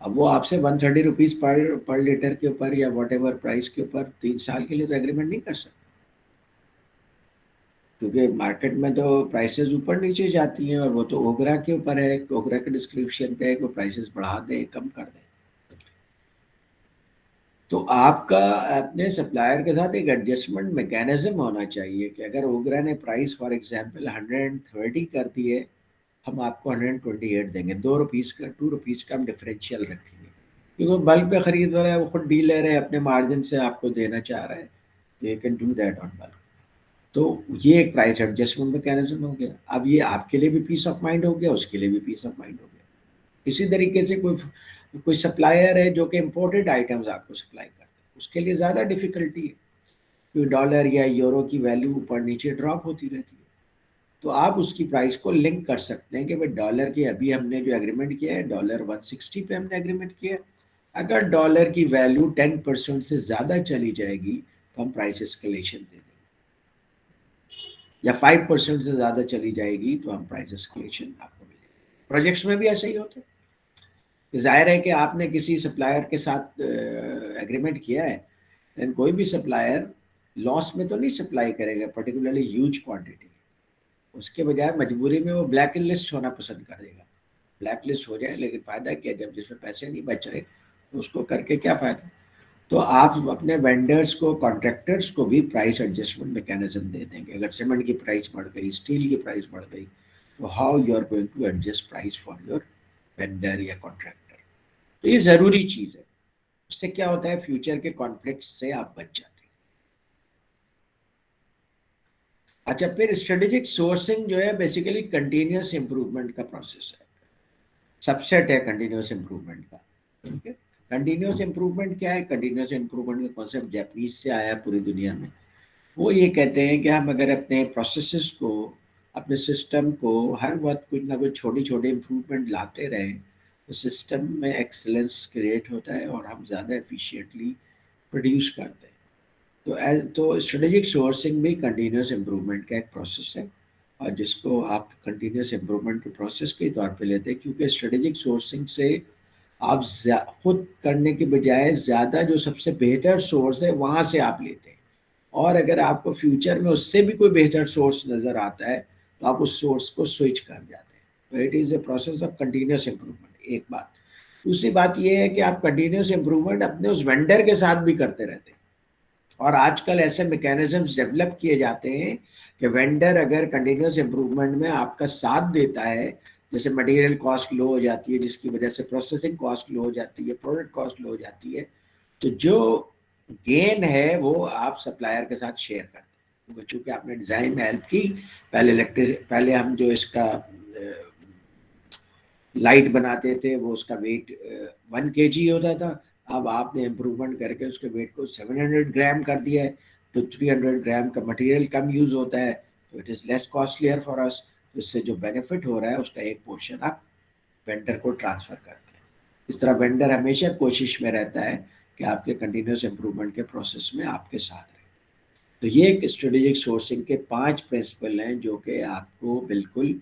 अब वो आपसे 130 रुपीज़ पर लीटर के ऊपर या वॉट एवर प्राइस के ऊपर 3 साल के लिए तो एग्रीमेंट नहीं कर सकते, क्योंकि मार्केट में तो प्राइसेस ऊपर नीचे जाती हैं और वो तो ओगरा के ऊपर है, ओगरा के डिस्क्रिप्शन पे है कि वो प्राइसेस बढ़ा दें कम कर दें। तो आपका अपने सप्लायर के साथ एक एडजस्टमेंट मैकेनिज्म होना चाहिए कि अगर ओगरा ने प्राइस फॉर एग्जांपल 130 कर दिए, हम आपको 128 देंगे, 2 रुपीज़ का हम डिफरेंशियल रखेंगे, क्योंकि बल्क पे खरीद रहा है, वो खुद डीलर है, अपने मार्जिन से आपको देना चाह रहा है, तो you can do that on bulk. तो ये एक प्राइस एडजस्टमेंट मैकेनिज्म हो गया। अब ये आपके लिए भी पीस ऑफ माइंड हो गया, उसके लिए भी पीस ऑफ माइंड हो गया। इसी तरीके से कोई सप्लायर है जो कि इम्पोर्टेड आइटम्स आपको सप्लाई करते हैं, उसके लिए ज़्यादा डिफिकल्टी है, क्योंकि डॉलर या यूरो की वैल्यू ऊपर नीचे ड्रॉप होती रहती है। तो आप उसकी प्राइस को लिंक कर सकते हैं कि भाई डॉलर की अभी हमने जो एग्रीमेंट किया है, डॉलर 160 पे हमने एग्रीमेंट किया है, अगर डॉलर की वैल्यू 10% से ज़्यादा चली जाएगी तो हम प्राइस एस्केलेशन दे देंगे। या 5% से ज़्यादा चली जाएगी तो हम प्राइस एस्केलेशन आपको मिलेगा। प्रोजेक्ट्स में भी ऐसा ही होता है। जाहिर है कि आपने किसी सप्लायर के साथ एग्रीमेंट किया है, लेकिन कोई भी सप्लायर लॉस में तो नहीं सप्लाई करेगा, पर्टिकुलरली ह्यूज क्वांटिटी। उसके बजाय मजबूरी में वो ब्लैक लिस्ट होना पसंद कर देगा। ब्लैक लिस्ट हो जाए, लेकिन फायदा क्या, जब जिसमें पैसे नहीं बच रहे तो उसको करके क्या फायदा। तो आप अपने वेंडर्स को, कॉन्ट्रैक्टर्स को भी प्राइस एडजस्टमेंट मैकेनिज्म दे देंगे। अगर सीमेंट की प्राइस बढ़ गई, स्टील की प्राइस बढ़ गई, तो how you are going to adjust price for your vendor या कॉन्ट्रैक्टर। तो ये जरूरी चीज है। उससे क्या होता है, फ्यूचर के कॉन्फ्लिक्ट से आप बच जाते हैं। अच्छा, फिर स्ट्रेटेजिक सोर्सिंग जो है बेसिकली कंटिन्यूस इंप्रूवमेंट का प्रोसेस है, सबसेट है कंटिन्यूस इंप्रूवमेंट का। ठीक है, कंटिन्यूस इंप्रूवमेंट क्या है? कंटिन्यूस इंप्रूवमेंट का कॉन्सेप्ट जापानीज से आया पूरी दुनिया में। वो ये कहते हैं कि हम अगर अपने प्रोसेसेस को, अपने सिस्टम को हर वक्त कुछ ना कुछ छोटी छोटी इंप्रूवमेंट लाते रहें, तो सिस्टम में एक्सेलेंस क्रिएट होता है और हम ज़्यादा एफिशिएंटली प्रोड्यूस करते हैं। तो स्ट्रेटेजिक सोर्सिंग भी कंटिन्यूस इम्प्रूवमेंट का एक प्रोसेस है, और जिसको आप कंटिन्यूस इम्प्रूवमेंट के प्रोसेस के तौर पे लेते हैं, क्योंकि स्ट्रेटेजिक सोर्सिंग से आप खुद करने के बजाय ज़्यादा जो सबसे बेहतर सोर्स है वहाँ से आप लेते हैं। और अगर आपको फ्यूचर में उससे भी कोई बेहतर सोर्स नज़र आता है तो आप उस सोर्स को स्विच कर जाते हैं। तो it is a process of continuous improvement, एक बात। दूसरी बात ये है कि आप कंटिन्यूस इम्प्रूवमेंट अपने उस वेंडर के साथ भी करते रहते हैं, और आजकल ऐसे मैकेनिज्म्स डेवलप किए जाते हैं कि वेंडर अगर कंटिन्यूस इम्प्रूवमेंट में आपका साथ देता है, जैसे मटेरियल कॉस्ट लो हो जाती है जिसकी वजह से प्रोसेसिंग कॉस्ट लो हो जाती है, प्रोडक्ट कॉस्ट लो हो जाती है, तो जो गेन है वो आप सप्लायर के साथ शेयर करते हैं। क्योंकि चूंकि आपने डिजाइन में हेल्प की, पहले हम जो इसका लाइट बनाते थे वो उसका वेट 1 kg होता था, अब आपने इम्प्रूवमेंट करके उसके वेट को 700 ग्राम कर दिया है, तो 300 ग्राम का मटेरियल कम यूज होता है, तो it is less costlier for us. तो इससे जो बेनिफिट हो रहा है उसका एक पोर्शन आप वेंडर को ट्रांसफर करते हैं। इस तरह वेंडर हमेशा कोशिश में रहता है कि आपके कंटिन्यूस इम्प्रूवमेंट के प्रोसेस में आपके साथ रहे। तो ये एक स्ट्रेटेजिक सोर्सिंग के 5 प्रिंसिपल हैं जो कि आपको बिल्कुल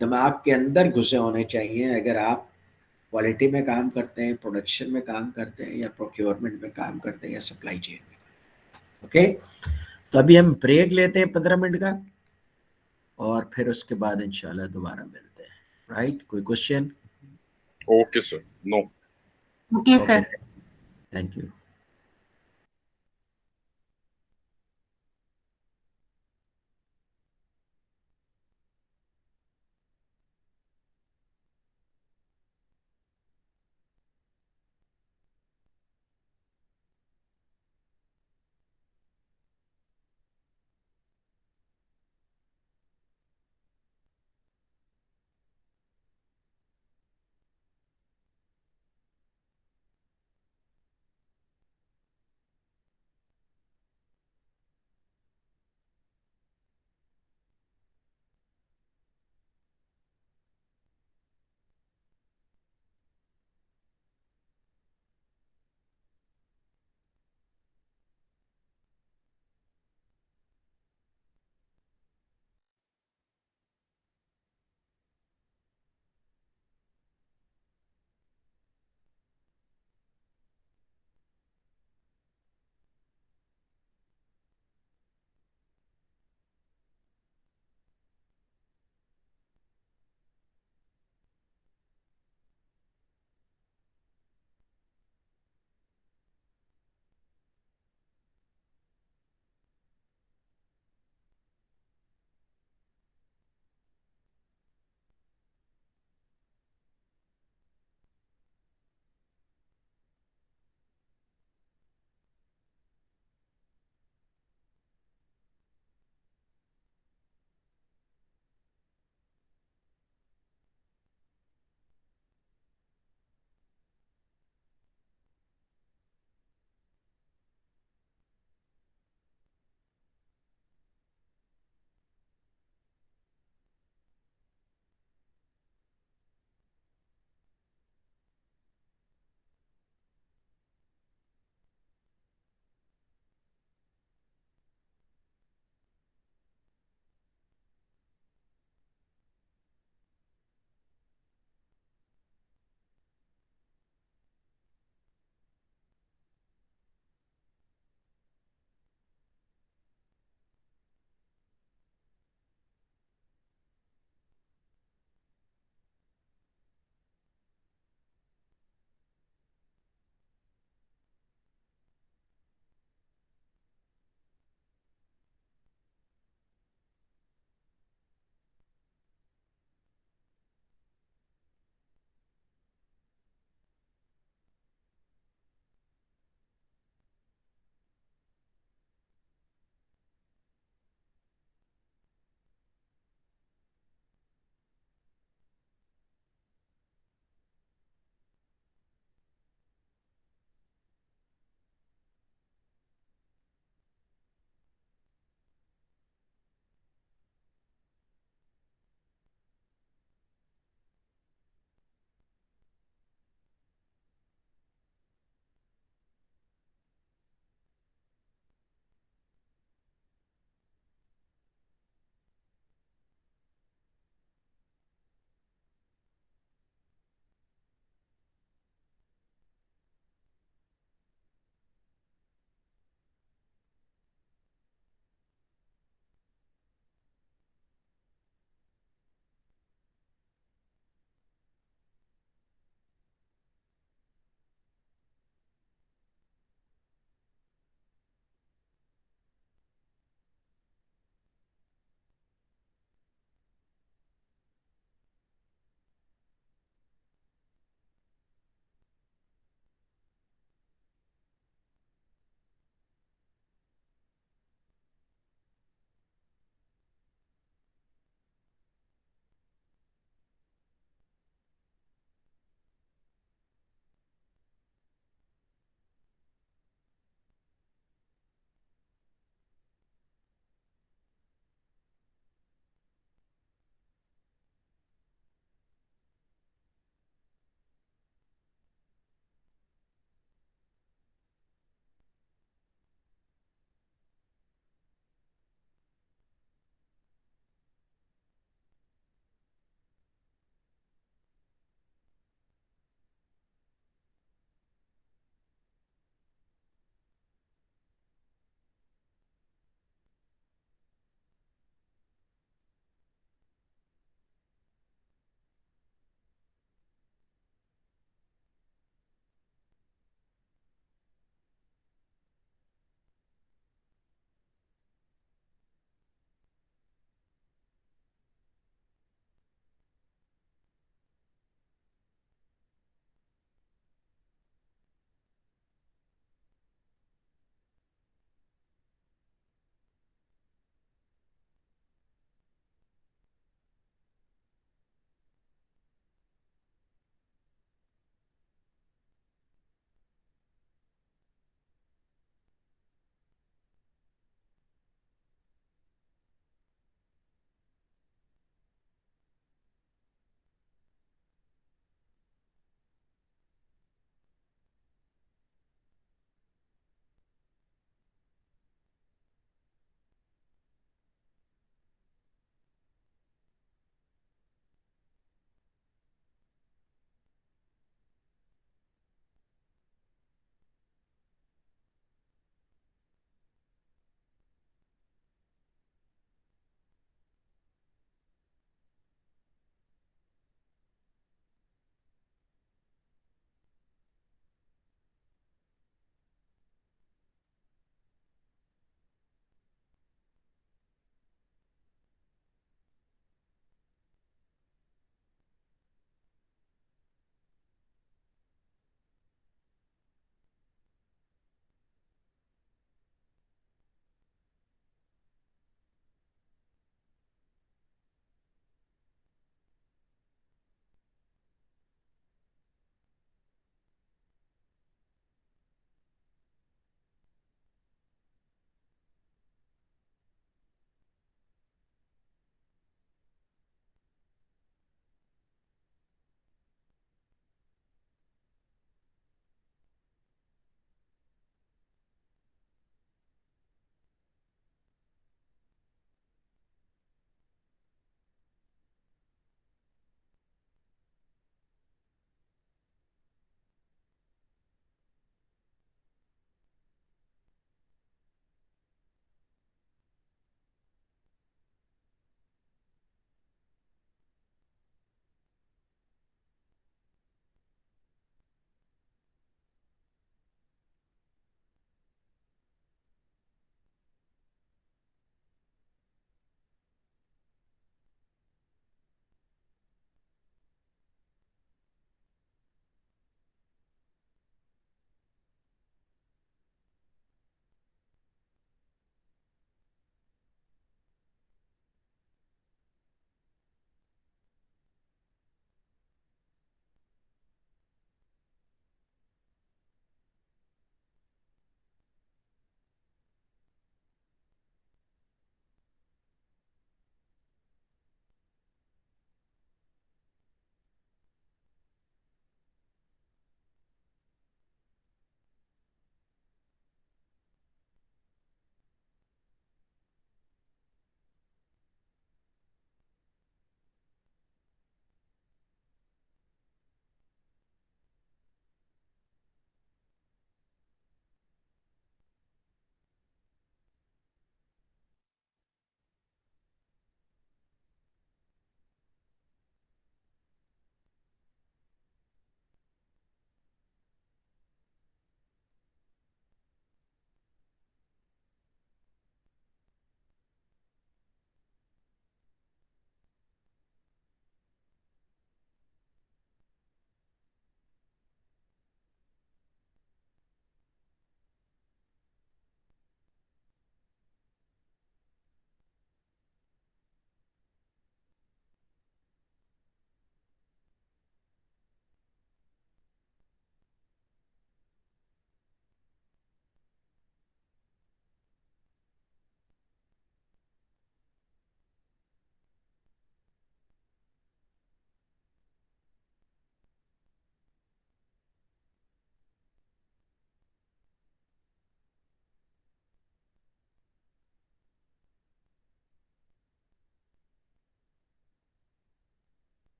दिमाग के अंदर घुसे होने चाहिए अगर आप क्वालिटी में काम करते हैं, प्रोडक्शन में काम करते हैं, या प्रोक्योरमेंट में काम करते हैं, या सप्लाई चेन में। ओके, तो अभी हम ब्रेक लेते हैं 15 मिनट का, और फिर उसके बाद इंशाल्लाह दोबारा मिलते हैं। राइट, कोई question? Okay sir, no. Okay okay, sir. Thank you.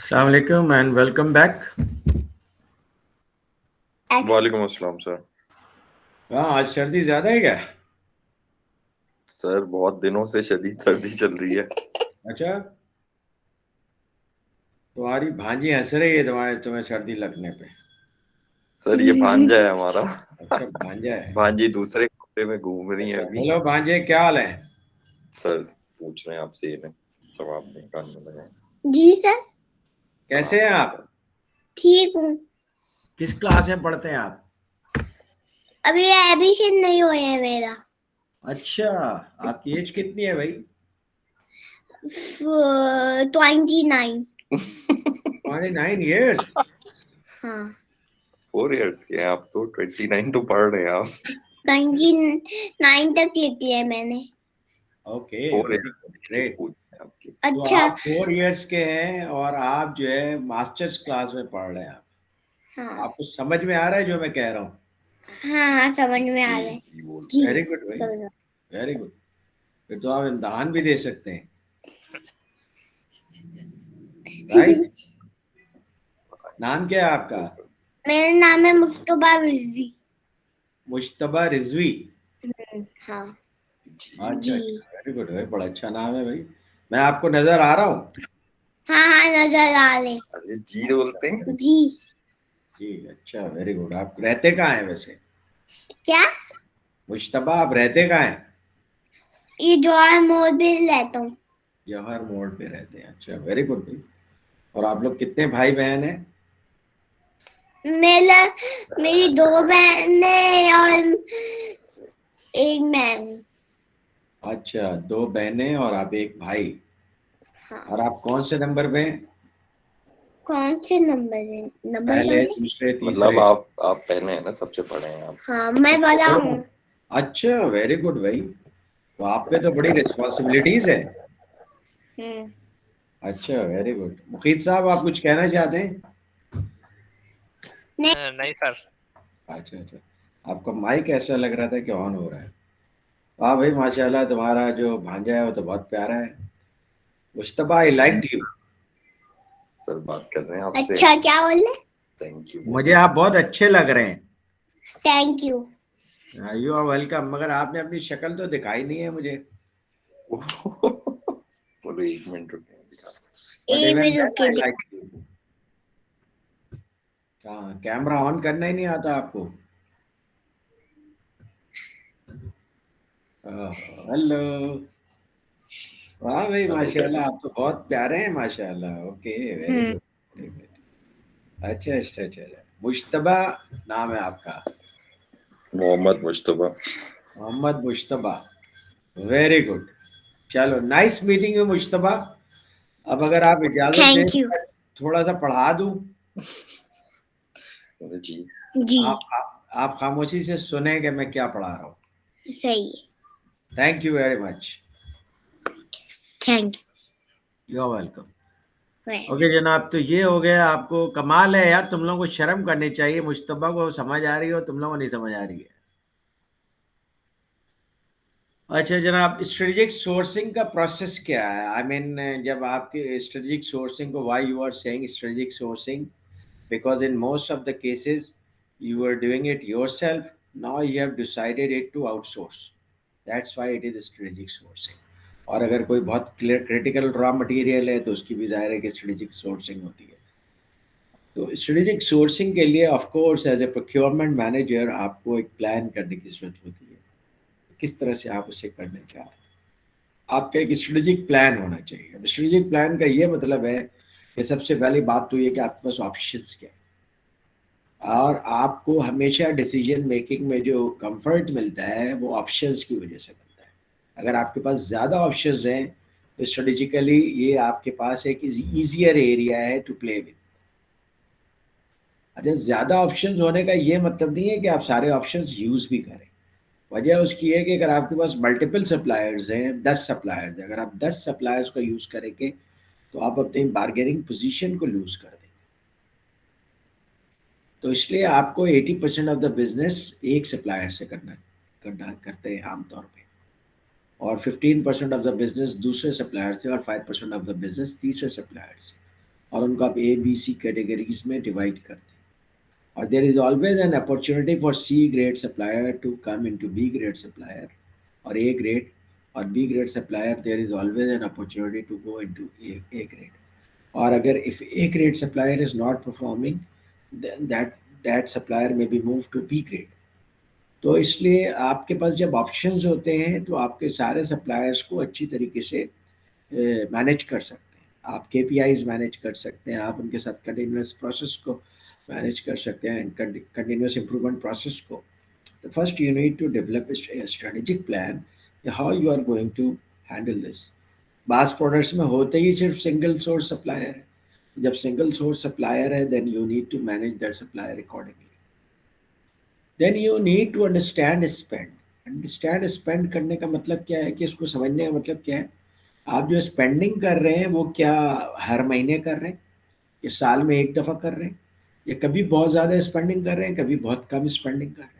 अस्सलाम वालेकुम and welcome back. वालेकुम अस्सलाम सर। हाँ, आज सर्दी ज्यादा है क्या? सर बहुत दिनों से शदीद सर्दी चल रही है। अच्छा, तुम्हारी भांजी हंस रही है तुम्हें सर्दी लगने पे। सर ये भांजा है हमारा। अच्छा, भांजा है। भांजी दूसरे कमरे में घूम रही है अभी। हेलो भांजे, क्या हाल है? सर पूछ रहे हैं आपसे, ये जवाब नहीं कान में लगे। जी सर, कैसे हैं आप? ठीक हूँ। किस क्लास में पढ़ते हैं आप? अभी एडमिशन नहीं हुआ है मेरा। अच्छा, आपकी एज कितनी है भाई? 29। 29 years? हाँ, 4 इयर्स के हैं आप तो, 29 तो पढ़ रहे हैं आप। 29 तक लिखी है मैंने। Okay, 4 very good, great. आपकी। तो अच्छा, आप 4 years के हैं और आप जो है मास्टर्स क्लास में पढ़ रहे हैं। आप हाँ आपको समझ में आ रहा है जो मैं कह रहा हूँ? हाँ हाँ, समझ में आ रहा है। जी, वेरी गुड भाई, समझ में। Very good. फिर तो आप इम्तहान भी दे सकते हैं, राइट? नाम क्या है आपका? मेरा नाम है मुस्तफा रिजवी। मुश्तबा रिजवी। हाँ अच्छा, जी, वेरी गुड भाई, बड़ा अच्छा नाम है भाई। मैं आपको नजर आ रहा हूँ? हाँ हाँ, नजर आ रहे। अरे जी बोलते हैं। जी, जी, अच्छा, वेरी गुड। आप रहते कहाँ हैं वैसे? क्या? मुश्तबा, आप रहते कहाँ हैं? ये जौहर मोड़ पे रहता हूँ। जवाहर मोड़ पे रहते हैं। अच्छा, वेरी गुड भाई। और आप लोग कितने भाई बहन हैं? मेरी 2 बहनें और एक मैं हूँ। अच्छा, 2 बहनें और आप एक भाई। हाँ, और आप कौन से नंबर पे हैं? कौन से नंबर है? नंबर पहले, कौन है? दूसरे, मतलब तीसरे? आप पहले हैं ना, सबसे बड़े हैं आप। हाँ, मैं बड़ा हूँ। अच्छा, वेरी गुड भाई। तो आप पे तो बड़ी रिस्पॉन्सिबिलिटीज है। हम्म, अच्छा, वेरी गुड। मुखीद साहब, आप कुछ कहना चाहते हैं? नहीं सर। अच्छा अच्छा, आपका माइक ऐसा लग रहा था कि ऑन हो रहा है। वाह भाई, माशाल्लाह, तुम्हारा जो भांजा है वो तो बहुत प्यारा है। Mushtaba, I like you. Sir बात कर रहे हैं आपसे। अच्छा, क्या बोले? Thank you. मुझे आप बहुत अच्छे लग रहे हैं। Thank you. You are welcome. मगर आपने अपनी शक्ल तो दिखाई नहीं है मुझे। बोलो 1 मिनट रुकिए। But एक even मिनट then, I रुकिए। like you. हाँ, कैमरा ऑन करना ही नहीं आता आपको? हेलो। वाह भाई, माशाल्लाह, आप तो बहुत प्यारे हैं माशाल्लाह। Okay, very good. अच्छा अच्छा अच्छा अच्छा। मुश्तबा नाम है आपका? मोहम्मद मुश्तबा। Mohammad Mushtaba, very good. चलो, नाइस मीटिंग यू मुश्तबा। अब अगर आप इजाजत दें थैंक तो यू। मैं थोड़ा सा पढ़ा दूं। जी जी, आप खामोशी से सुने कि मैं क्या पढ़ा रहा हूँ। सही है। Thank you very much. Thank you are welcome. You. Okay जनाब, तो ये हो गया। आपको कमाल है यार, तुम लोगों को शर्म करनी चाहिए। मुश्तबा को समझ आ रही हो, तुम लोगों को नहीं समझ आ रही है। अच्छा जनाब, स्ट्रेटेजिक सोर्सिंग का प्रोसेस क्या है? आई मीन, जब आपकी स्ट्रेटेजिक सोर्सिंग को, why you are saying strategic sourcing? Because in most of the cases you were doing it yourself. Now you have decided it to outsource. That's why it is strategic sourcing. और अगर कोई बहुत clear critical raw material है तो उसकी भी ज़ाहिर है कि स्ट्रेटेजिक सोर्सिंग होती है। तो स्ट्रेटेजिक सोर्सिंग के लिए of course as a procurement manager आपको एक प्लान करने की ज़रूरत होती है, किस तरह से आप उसे करने चाह रहे हैं। आपका एक स्ट्रेटेजिक प्लान होना चाहिए। अब स्ट्रेटेजिक प्लान का ये मतलब है कि सबसे पहली बात तो ये कि आपके पास ऑप्शंस क्या है, और आपको हमेशा डिसीजन मेकिंग में जो कंफर्ट मिलता है वो ऑप्शंस की वजह से मिलता है। अगर आपके पास ज़्यादा ऑप्शंस हैं तो स्ट्रेटेजिकली ये आपके पास एक ईजियर एरिया है टू प्ले विद। अच्छा, ज़्यादा ऑप्शंस होने का ये मतलब नहीं है कि आप सारे ऑप्शंस यूज़ भी करें। वजह उसकी है कि अगर आपके पास मल्टीपल सप्लायर्स हैं, 10 सप्लायर्स हैं, अगर आप 10 सप्लायर्स का यूज़ करेंगे तो आप अपनी बार्गेनिंग पोजीशन को लूज़ कर देंगे। तो इसलिए आपको 80% ऑफ द बिजनेस एक सप्लायर से करना करते हैं आमतौर पे, और 15% ऑफ द बिजनेस दूसरे सप्लायर से, और 5% ऑफ द बिजनेस तीसरे सप्लायर से। और उनको आप ABC कैटेगरीज में डिवाइड करते हैं. और there is always an opportunity for C grade supplier to come into B grade supplier or A grade, or B grade supplier there is always an opportunity to go into A grade. और अगर if A grade supplier is not performing, then that supplier may be moved to B grade. तो इसलिए आपके पास जब options होते हैं तो आपके सारे सप्लायर्स को अच्छी तरीके से मैनेज कर सकते हैं. आप KPIs मैनेज कर सकते हैं, आप उनके साथ कंटिन्यूस प्रोसेस को मैनेज कर सकते हैं, कंटिन्यूस इम्प्रूवमेंट प्रोसेस को. तो first you need to develop strategic plan how you are going to handle this. बास प्रोडक्ट्स में होते ही सिर्फ सिंगल सोर्स सप्लायर है. जब सिंगल सोर्स सप्लायर है then you need to manage that supplier accordingly. Then you need to understand spend. Understand spend करने का मतलब क्या है कि इसको समझने का मतलब क्या है. आप जो स्पेंडिंग कर रहे हैं वो क्या हर महीने कर रहे हैं, या साल में एक दफ़ा कर रहे हैं, या कभी बहुत ज़्यादा स्पेंडिंग कर रहे हैं, कभी बहुत कम स्पेंडिंग कर रहे हैं.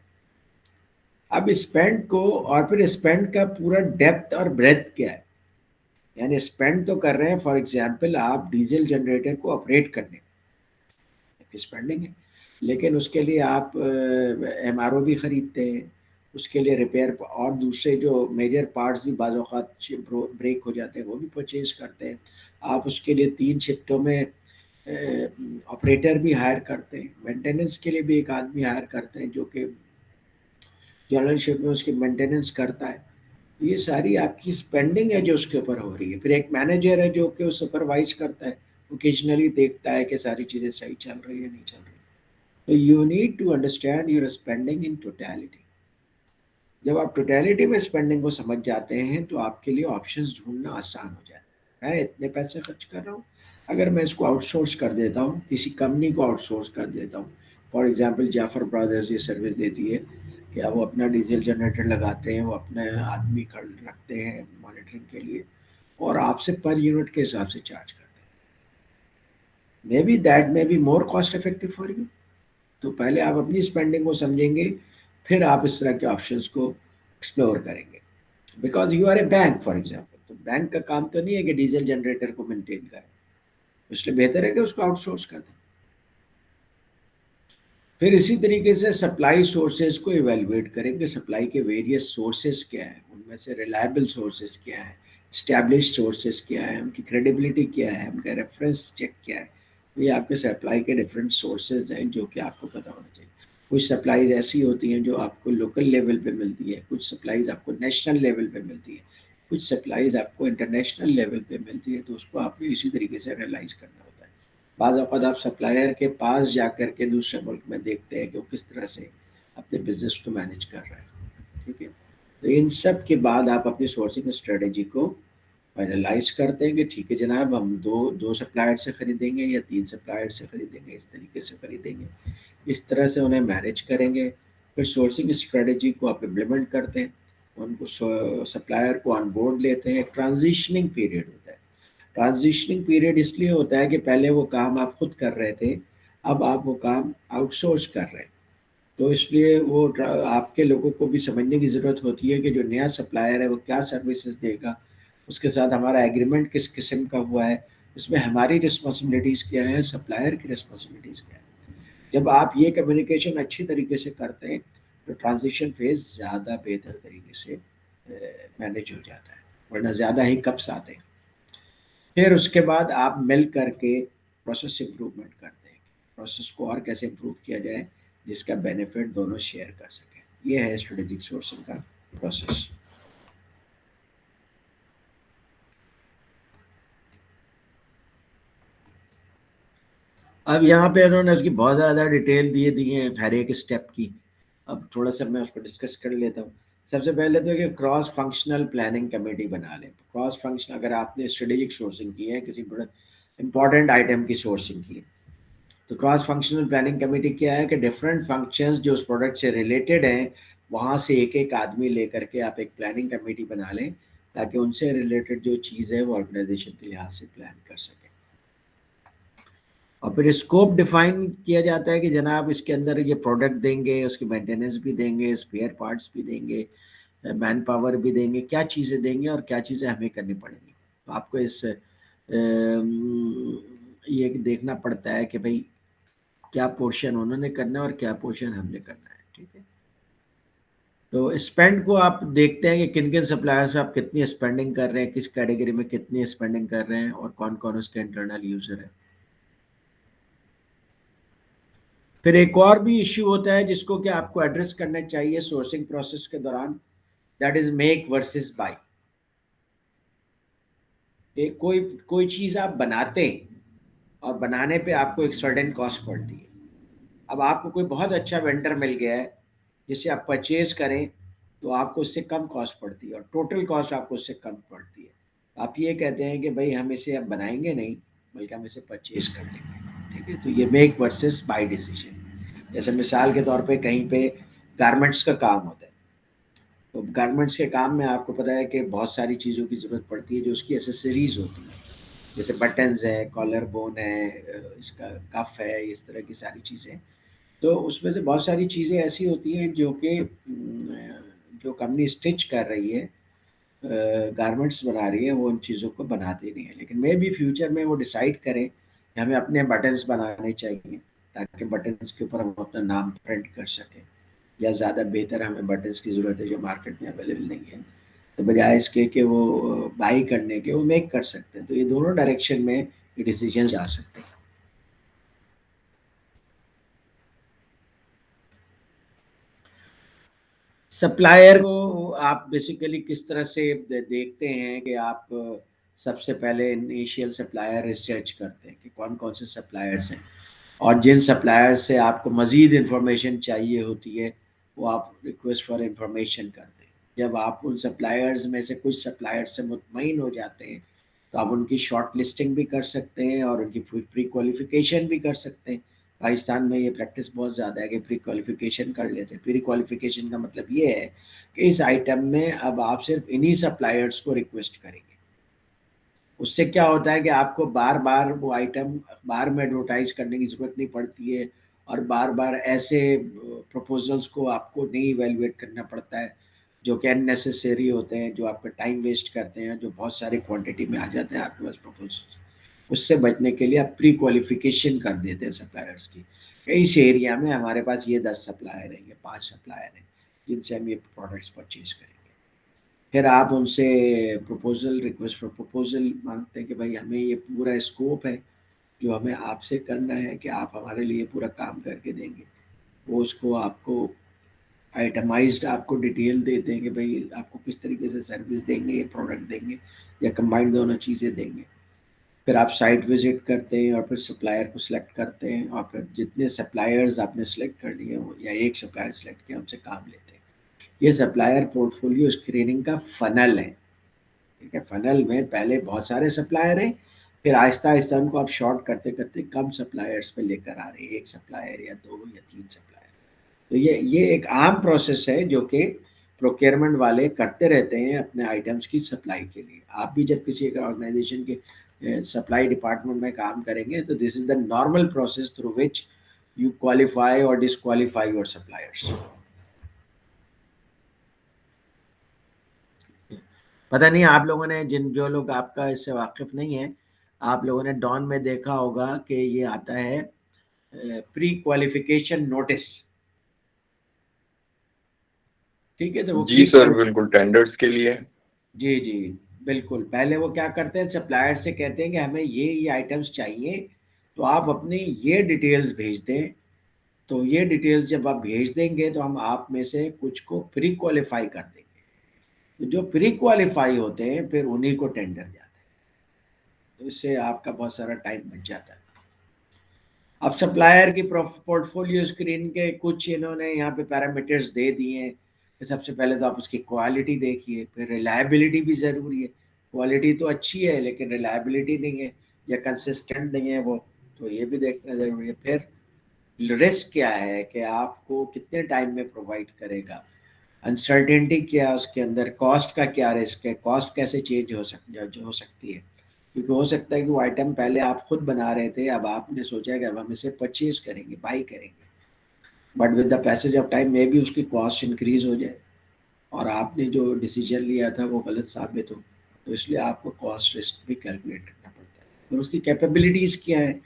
अब स्पेंड को और फिर स्पेंड का पूरा डेप्थ और ब्रेथ क्या है. यानी स्पेंड तो कर रहे हैं, फॉर एग्जांपल आप डीजल जनरेटर को ऑपरेट करने की स्पेंडिंग है, लेकिन उसके लिए आप MRO भी ख़रीदते हैं, उसके लिए रिपेयर और दूसरे जो मेजर पार्ट्स भी बाज़ औक़ात ब्रेक हो जाते हैं वो भी परचेज करते हैं. आप उसके लिए 3 शिफ्टों में ऑपरेटर भी हायर करते हैं, मेंटेनेंस के लिए भी एक आदमी हायर करते हैं जो कि जनरल शिफ्ट में उसकी मेंटेनेंस करता है. ये सारी आपकी स्पेंडिंग है जो उसके ऊपर हो रही है. फिर एक मैनेजर है जो कि वो सुपरवाइज करता है, ओकेजनली देखता है कि सारी चीज़ें सही चल रही है नहीं चल रही. तो you need to understand your spending in totality. जब आप टोटलिटी में स्पेंडिंग को समझ जाते हैं तो आपके लिए ऑप्शंस ढूंढना आसान हो जाता है. मैं इतने पैसे खर्च कर रहा हूँ, अगर मैं इसको आउटसोर्स कर देता हूँ, किसी कंपनी को आउटसोर्स कर देता हूँ. फॉर एग्जांपल जाफर ब्रदर्स ये सर्विस देती है कि वो अपना डीजल जनरेटर लगाते हैं, वो अपने आदमी रखते हैं मॉनिटरिंग के लिए, और आपसे पर यूनिट के हिसाब से चार्ज करते हैं. May be that may be more cost effective for you. तो पहले आप अपनी स्पेंडिंग को समझेंगे, फिर आप इस तरह के ऑप्शंस को एक्सप्लोर करेंगे. Because you are a bank for example, तो बैंक का काम तो नहीं है कि डीजल जनरेटर को मेंटेन करें, इसलिए बेहतर है कि उसको आउटसोर्स कर दें. फिर इसी तरीके से सप्लाई सोर्सेज को इवेलुएट करेंगे. सप्लाई के वेरियस सोर्सेज क्या हैं, उनमें से रिलायबल सोर्सेज क्या हैं, एस्टैब्लिश्ड सोर्सेज क्या है, उनकी क्रेडिबिलिटी क्या है, उनका रेफरेंस चेक क्या है. ये आपके सप्लाई के डिफरेंट सोर्सेज हैं जो कि आपको पता होना चाहिए. कुछ सप्लाईज ऐसी होती हैं जो आपको लोकल लेवल पे मिलती है, कुछ सप्लाईज आपको नेशनल लेवल पे मिलती है, कुछ सप्लाईज आपको इंटरनेशनल लेवल पे मिलती है. तो उसको आपको इसी तरीके से एनालाइज करना होता है. बाज़ औक़ात आप सप्लायर के पास जा कर के दूसरे मुल्क में देखते हैं कि वो किस तरह से अपने बिजनेस को मैनेज कर रहा है. ठीक है. तो इन सब के बाद आप अपनी सोर्सिंग स्ट्रेटजी को फाइनलाइज करते हैं कि ठीक है जनाब, हम दो सप्लायर से ख़रीदेंगे या 3 सप्लायर से ख़रीदेंगे, इस तरीके से ख़रीदेंगे, इस तरह से उन्हें मैनेज करेंगे. फिर सोर्सिंग स्ट्रेटजी को आप इम्प्लीमेंट करते हैं, उनको सप्लायर को ऑन बोर्ड लेते हैं. एक ट्रांजिशनिंग पीरियड होता है. ट्रांजिशनिंग पीरियड इसलिए होता है कि पहले वो काम आप खुद कर रहे थे, अब आप वो काम आउटसोर्स कर रहे हैं. तो इसलिए वो आपके लोगों को भी समझने की ज़रूरत होती है कि जो नया सप्लायर है वो क्या सर्विसेज देगा, उसके साथ हमारा एग्रीमेंट किस किस्म का हुआ है, उसमें हमारी रिस्पॉन्सिबिलिटीज़ क्या है, सप्लायर की रिस्पॉन्सिबिलिटीज़ क्या है. जब आप ये कम्युनिकेशन अच्छी तरीके से करते हैं तो ट्रांजिशन फेज़ ज़्यादा बेहतर तरीके से मैनेज हो जाता है, वरना ज़्यादा हिकअप्स आते हैं. फिर उसके बाद आप मिल करके प्रोसेस इम्प्रूवमेंट करते हैं, प्रोसेस को और कैसे इम्प्रूव किया जाए जिसका बेनिफिट दोनों शेयर कर सकें. ये है स्ट्रेटेजिक सोर्सिंग का प्रोसेस. अब यहाँ पे उन्होंने उसकी बहुत ज़्यादा डिटेल दिए हैं हर एक स्टेप की. अब थोड़ा सा मैं उसको डिस्कस कर लेता हूँ. सबसे पहले तो कि क्रॉस फंक्शनल प्लानिंग कमेटी बना लें. क्रॉस फंक्शन, अगर आपने स्ट्रेटेजिक सोर्सिंग की है, किसी बड़े इंपॉर्टेंट आइटम की सोर्सिंग की है, तो क्रॉस फंक्शनल प्लानिंग कमेटी क्या है कि डिफरेंट फंक्शंस जो उस प्रोडक्ट से रिलेटेड हैं वहाँ से एक एक आदमी लेकर के आप एक प्लानिंग कमेटी बना लें, ताकि उनसे रिलेटेड जो चीज़ है वो ऑर्गेनाइजेशन के लिहाज से प्लान कर सकें. और फिर स्कोप डिफाइन किया जाता है कि जनाब इसके अंदर ये प्रोडक्ट देंगे, उसकी मेंटेनेंस भी देंगे, स्पेयर पार्ट्स भी देंगे, मैन पावर भी देंगे, क्या चीज़ें देंगे और क्या चीज़ें हमें करनी पड़ेंगी. तो आपको इस ये देखना पड़ता है कि भाई क्या पोर्शन उन्होंने करना है और क्या पोर्शन हमने करना है, ठीक है। तो स्पेंड को आप देखते हैं कि किन किन सप्लायर्स पे आप कितनी स्पेंडिंग कर रहे हैं, किस कैटेगरी में कितनी स्पेंडिंग कर रहे हैं और कौन कौन उसके इंटरनल यूजर है। फिर एक और भी इश्यू होता है जिसको कि आपको एड्रेस करना चाहिए सोर्सिंग प्रोसेस के दौरान, that is make versus buy. कोई चीज़ आप बनाते हैं और बनाने पे आपको एक सर्टेन कॉस्ट पड़ती है। अब आपको कोई बहुत अच्छा वेंडर मिल गया है जिसे आप परचेज करें तो आपको उससे कम कॉस्ट पड़ती है और टोटल कॉस्ट आपको उससे कम पड़ती है। आप ये कहते हैं कि भाई हम इसे अब बनाएंगे नहीं बल्कि हम इसे परचेज कर लेंगे, ठीक है। तो ये मेक वर्सेस बाय डिसीजन। जैसे मिसाल के तौर पे कहीं पे गारमेंट्स का काम होता है, तो गारमेंट्स के काम में आपको पता है कि बहुत सारी चीज़ों की ज़रूरत पड़ती है जो उसकी एसेसरीज होती है, जैसे बटन्स है, कॉलर बोन है, इसका कफ है, इस तरह की सारी चीज़ें। तो उसमें से बहुत सारी चीज़ें ऐसी होती हैं जो कि जो कंपनी स्टिच कर रही है, गारमेंट्स बना रही है, वो उन चीज़ों को बनाती नहीं है, लेकिन मे बी फ्यूचर में वो डिसाइड करें कि हमें अपने बटन्स बनाने चाहिए ताकि बटन्स के ऊपर हम अपना नाम प्रिंट कर सकें, या ज़्यादा बेहतर हमें बटन्स की ज़रूरत है जो मार्केट में अवेलेबल नहीं है, तो बजाय इसके कि वो बाई करने के वो मेक कर सकते हैं। तो ये दोनों डायरेक्शन में ये डिसीजन जा सकते हैं। सप्लायर को आप बेसिकली किस तरह से देखते हैं कि आप सबसे पहले इनिशियल सप्लायर रिसर्च करते हैं कि कौन कौन से सप्लायर्स हैं, और जिन सप्लायर्स से आपको मज़ीद इन्फॉर्मेशन चाहिए होती है वो आप रिक्वेस्ट फॉर इन्फॉर्मेशन करते हैं। जब आप उन सप्लायर्स में से कुछ सप्लायर्स से मुतमईन हो जाते हैं तो आप उनकी शॉर्ट लिस्टिंग भी कर सकते हैं और उनकी प्री क्वालिफिकेशन भी कर सकते हैं। पाकिस्तान में ये प्रैक्टिस बहुत ज़्यादा है कि प्री क्वालिफिकेशन कर लेते हैं। प्री क्वालिफिकेशन का मतलब ये है कि इस आइटम में अब आप सिर्फ इन्हीं सप्लायर्स को रिक्वेस्ट करेंगे। उससे क्या होता है कि आपको बार बार वो आइटम अखबार में एडवर्टाइज करने की ज़रूरत नहीं पड़ती है और बार बार ऐसे प्रपोजल्स को आपको नहीं इवेलुएट करना पड़ता है जो कि अननेसेसरी होते हैं, जो आपका टाइम वेस्ट करते हैं, जो बहुत सारी क्वांटिटी में आ जाते हैं आपके पास प्रपोजल्स। उससे बचने के लिए आप प्री क्वालिफिकेशन कर देते हैं सप्लायर्स की। इस एरिया में हमारे पास ये 10 सप्लायर हैं, ये 5 सप्लायर हैं जिनसे हम ये प्रोडक्ट्स परचेज करेंगे। फिर आप उनसे प्रपोजल रिक्वेस्ट फॉर प्रपोजल मांगते हैं कि भाई हमें ये पूरा स्कोप है जो हमें आपसे करना है कि आप हमारे लिए पूरा काम करके देंगे। वो उसको आपको आइटमाइज्ड आपको डिटेल देते हैं कि भाई आपको किस तरीके से सर्विस देंगे, ये प्रोडक्ट देंगे या कंबाइंड दोनों चीज़ें देंगे। फिर आप साइट विजिट करते हैं और फिर सप्लायर को सिलेक्ट करते हैं और फिर जितने सप्लायर्स आपने सेलेक्ट कर लिए हो या एक सप्लायर सेलेक्ट किया उनसे काम लेते हैं। ये सप्लायर पोर्टफोलियो स्क्रीनिंग का फनल है, ठीक है। फनल में पहले बहुत सारे सप्लायर हैं, फिर आहिस्ता आहिस्ता उनको आप शॉर्ट करते करते कम सप्लायर्स पे लेकर आ रहे हैं, एक सप्लायर या 2 या 3 सप्लायर। तो ये एक आम प्रोसेस है जो कि प्रोक्योरमेंट वाले करते रहते हैं अपने आइटम्स की सप्लाई के लिए। आप भी जब किसी एक ऑर्गेनाइजेशन के सप्लाई डिपार्टमेंट में काम करेंगे तो this is the normal process through which you qualify और डिसक्वालीफाई योर सप्लायर्स। पता नहीं आप लोगों ने जो लोग आपका इससे वाकिफ नहीं है, आप लोगों ने डॉन में देखा होगा कि ये आता है प्री क्वालिफिकेशन नोटिस, ठीक है। तो वो जी सर, बिल्कुल टेंडर्स के लिए। जी जी बिल्कुल। पहले वो क्या करते हैं, सप्लायर से कहते हैं कि हमें ये आइटम्स चाहिए, तो आप अपनी ये डिटेल्स भेज दें। तो ये डिटेल्स जब आप भेज देंगे तो हम आप में से कुछ को प्री क्वालिफाई कर देंगे। तो जो प्री क्वालिफाई होते हैं फिर उन्हीं को टेंडर जाते हैं, तो इससे आपका बहुत सारा टाइम बच जाता है। अब सप्लायर की पोर्टफोलियो स्क्रीन के कुछ इन्होंने यहाँ पे पैरामीटर्स दे दिए हैं कि सबसे पहले तो आप उसकी क्वालिटी देखिए, फिर रिलायबिलिटी भी ज़रूरी है। क्वालिटी तो अच्छी है लेकिन रिलायबिलिटी नहीं है या कंसिस्टेंट नहीं है वो, तो ये भी देखना ज़रूरी है। फिर रिस्क क्या है कि आपको कितने टाइम में प्रोवाइड करेगा, अनसर्टेनिटी क्या है उसके अंदर, कॉस्ट का क्या रिस्क है, कॉस्ट कैसे चेंज हो सकती है। क्योंकि हो सकता है कि वो आइटम पहले आप खुद बना रहे थे, अब आपने सोचा कि अब हम इसे परचेज करेंगे, बाई करेंगे, but with the passage of time में भी उसकी कॉस्ट इंक्रीज हो जाए और आपने जो डिसीजन लिया था वो गलत साबित हो, तो इसलिए आपको कॉस्ट रिस्क भी कैलकुलेट करना पड़ता है। اور اس کی कैपेबिलिटीज़ क्या है,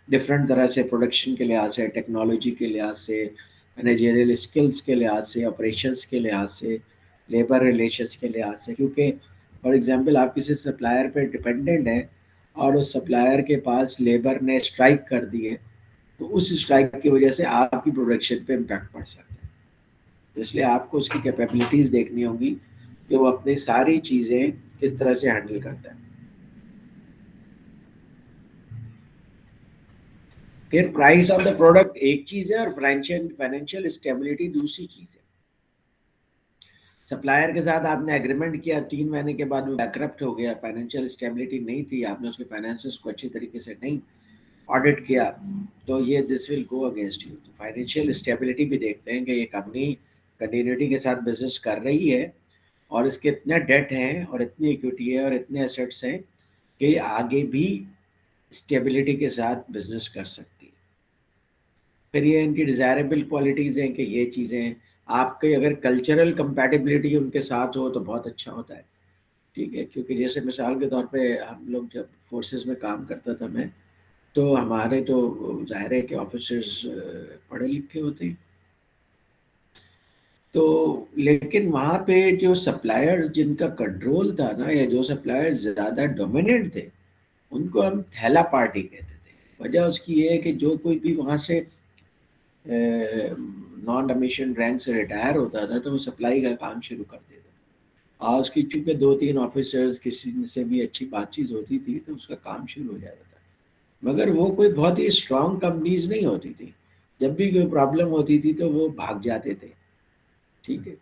डिफरेंट तरह से प्रोडक्शन के लिहाज से, टेक्नोलॉजी के लिहाज से, मैनेजरियल स्किल्स के लिहाज से, ऑपरेशंस के लिहाज से, लेबर रिलेशंस के लिहाज से। क्योंकि फॉर एग्जांपल आप किसी सप्लायर पे डिपेंडेंट हैं और उस सप्लायर के पास लेबर ने स्ट्राइक कर दी है, तो उस स्ट्राइक की वजह से आपकी प्रोडक्शन पे इम्पैक्ट पड़ सकता है। तो इसलिए आपको उसकी कैपेबिलिटीज़ देखनी होगी कि वो अपनी सारी चीज़ें किस तरह से हैंडल करता है। फिर प्राइस ऑफ द प्रोडक्ट एक चीज़ है और फाइनेंशियल स्टेबिलिटी दूसरी चीज़ है। सप्लायर के साथ आपने एग्रीमेंट किया, 3 महीने के बाद वो बैकरप्ट हो गया, फाइनेंशियल स्टेबिलिटी नहीं थी, आपने उसके फाइनेंसेस को अच्छी तरीके से नहीं ऑडिट किया, तो ये this will go against you. तो फाइनेंशियल स्टेबिलिटी भी देखते हैं कि ये कंपनी कंटिन्यूटी के साथ बिजनेस कर रही है और इसके इतने डेट हैं और इतनी इक्विटी है और इतने एसेट्स हैं कि आगे भी स्टेबिलिटी के साथ बिजनेस कर सकती है। फिर ये इनकी डिज़ायरेबल क्वालिटीज़ हैं कि ये चीज़ें आपके अगर कल्चरल कंपैटिबिलिटी उनके साथ हो तो बहुत अच्छा होता है, ठीक है। क्योंकि जैसे मिसाल के तौर पे हम लोग जब फोर्सेस में काम करता था मैं, तो हमारे तो ज़ाहिर है कि ऑफिसर्स पढ़े लिखे होते हैं, तो लेकिन वहाँ पे जो सप्लायर्स जिनका कंट्रोल था ना, या जो सप्लायर्स ज़्यादा डोमिनेंट थे, उनको हम थैला पार्टी कहते थे। वजह उसकी ये है कि जो कोई भी वहाँ से नॉन कमीशन रैंक से रिटायर होता था तो वो सप्लाई का काम शुरू कर देता। और उसकी चूँकि 2-3 ऑफिसर्स किसी से भी अच्छी बातचीत होती थी तो उसका काम शुरू हो जाता था। मगर वो कोई बहुत ही स्ट्रॉन्ग कंपनीज नहीं होती थी, जब भी कोई प्रॉब्लम होती थी तो वो भाग जाते थे, ठीक है।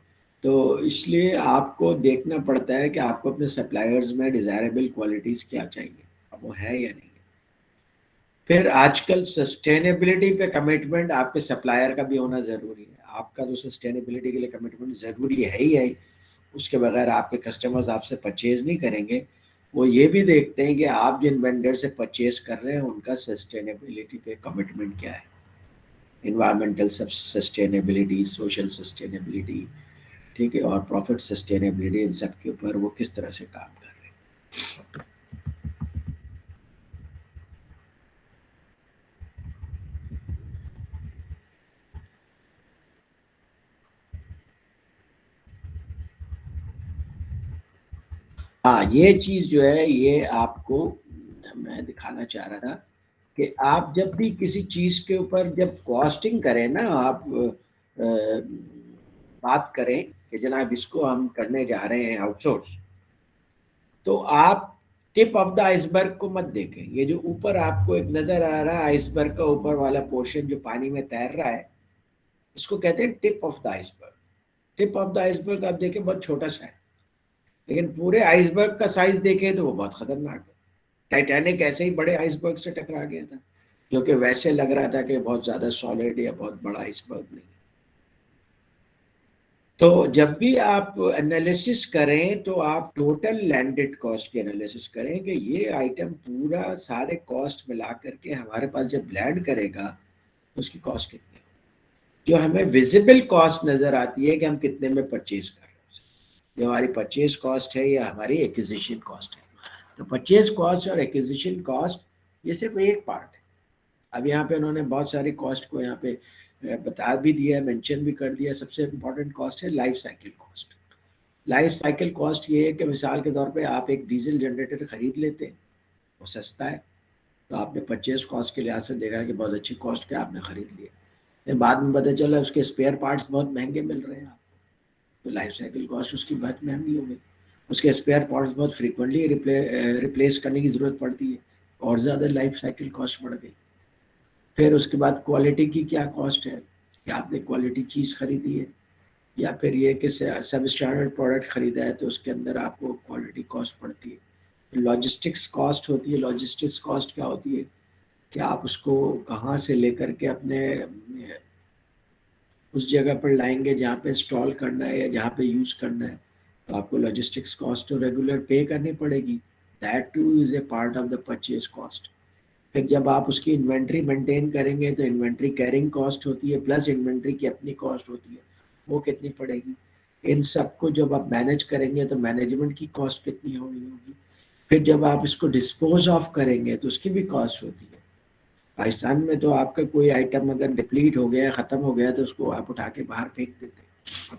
तो इसलिए आपको देखना पड़ता है कि आपको अपने सप्लायर्स में डिज़ायरेबल क्वालिटीज़ क्या चाहिए, अब वो है या नहीं। फिर आजकल सस्टेनेबिलिटी पे कमिटमेंट आपके सप्लायर का भी होना ज़रूरी है। आपका तो सस्टेनेबिलिटी के लिए कमिटमेंट ज़रूरी है ही है, उसके बगैर आपके कस्टमर्स आपसे परचेज नहीं करेंगे। वो ये भी देखते हैं कि आप जिन वेंडर से परचेज कर रहे हैं उनका सस्टेनेबिलिटी पे कमिटमेंट क्या है, इन्वायरमेंटल सस्टेनेबिलिटी, सोशल सस्टेनेबिलिटी, ठीक है, और प्रॉफिट सस्टेनेबिलिटी, इन सब के ऊपर वो किस तरह से काम कर रहे हैं। हाँ, ये चीज़ जो है ये आपको मैं दिखाना चाह रहा था कि आप जब भी किसी चीज़ के ऊपर जब कॉस्टिंग करें ना, आप बात करें कि जनाब इसको हम करने जा रहे हैं आउटसोर्स, तो आप टिप ऑफ द आइसबर्ग को मत देखें। ये जो ऊपर आपको एक नज़र आ रहा है आइसबर्ग का ऊपर वाला पोर्शन जो पानी में तैर रहा है, इसको कहते हैं tip of the iceberg. Tip of the iceberg आप देखें बहुत छोटा सा है, लेकिन पूरे आइसबर्ग का साइज देखें तो वो बहुत खतरनाक है। टाइटैनिक ऐसे ही बड़े आइसबर्ग से टकरा गया था, जो कि वैसे लग रहा था कि बहुत ज़्यादा सॉलिड या बहुत बड़ा आइसबर्ग नहीं। तो जब भी आप एनालिसिस करें तो आप टोटल लैंडेड कॉस्ट की एनालिसिस करें कि ये आइटम पूरा सारे कॉस्ट मिला करके हमारे पास जब लैंड करेगा उसकी कॉस्ट कितनी है। जो हमें विजिबल कॉस्ट नज़र आती है कि हम कितने में परचेज कर रहे हैं, जो हमारी परचेज कॉस्ट है या हमारी एक्विजिशन कॉस्ट है। तो परचेज कॉस्ट और एक्विजिशन कॉस्ट ये सिर्फ एक पार्ट है। अब यहाँ पे उन्होंने बहुत सारी कॉस्ट को यहाँ पे बता भी दिया, मेंशन भी कर दिया। सबसे इम्पोर्टेंट कॉस्ट है life cycle cost. Life cycle cost ये है कि मिसाल के तौर पे आप एक डीजल जनरेटर खरीद लेते हैं, वो सस्ता है, तो आपने परचेज कॉस्ट के लिहाज से देखा कि बहुत अच्छी कॉस्ट के आपने खरीद लिया, फिर बाद में पता चला उसके स्पेयर पार्ट्स बहुत महंगे मिल रहे हैं आपको, तो लाइफ साइकिल कॉस्ट उसकी बहुत महंगी हो गई। उसके स्पेयर पार्ट्स बहुत फ्रीक्वेंटली रिप्लेस करने की ज़रूरत पड़ती है, और ज़्यादा लाइफ साइकिल कॉस्ट बढ़ गई। फिर उसके बाद क्वालिटी की क्या कॉस्ट है कि आपने क्वालिटी चीज़ खरीदी है, या फिर ये कि सब स्टैंडर्ड प्रोडक्ट खरीदा है तो उसके अंदर आपको क्वालिटी कॉस्ट पड़ती है। लॉजिस्टिक्स कॉस्ट होती है। लॉजिस्टिक्स कॉस्ट क्या होती है कि आप उसको कहाँ से लेकर के अपने उस जगह पर लाएंगे जहाँ पे इंस्टॉल करना है या जहाँ पे यूज़ करना है, तो आपको लॉजिस्टिक्स कॉस्ट तो रेगुलर पे करनी पड़ेगी। That two is a part of the purchase cost. फिर जब आप उसकी इन्वेंट्री मेंटेन करेंगे तो इन्वेंट्री कैरिंग कॉस्ट होती है, प्लस इन्वेंट्री की अपनी कॉस्ट होती है, वो कितनी पड़ेगी। इन सब को जब आप मैनेज करेंगे तो मैनेजमेंट की कॉस्ट कितनी होगी। फिर जब आप इसको डिस्पोज ऑफ करेंगे तो उसकी भी कॉस्ट होती है। पाकिस्तान में तो आपका कोई आइटम अगर डिप्लीट हो गया, खत्म हो गया, तो उसको आप उठा के बाहर फेंक देते हैं।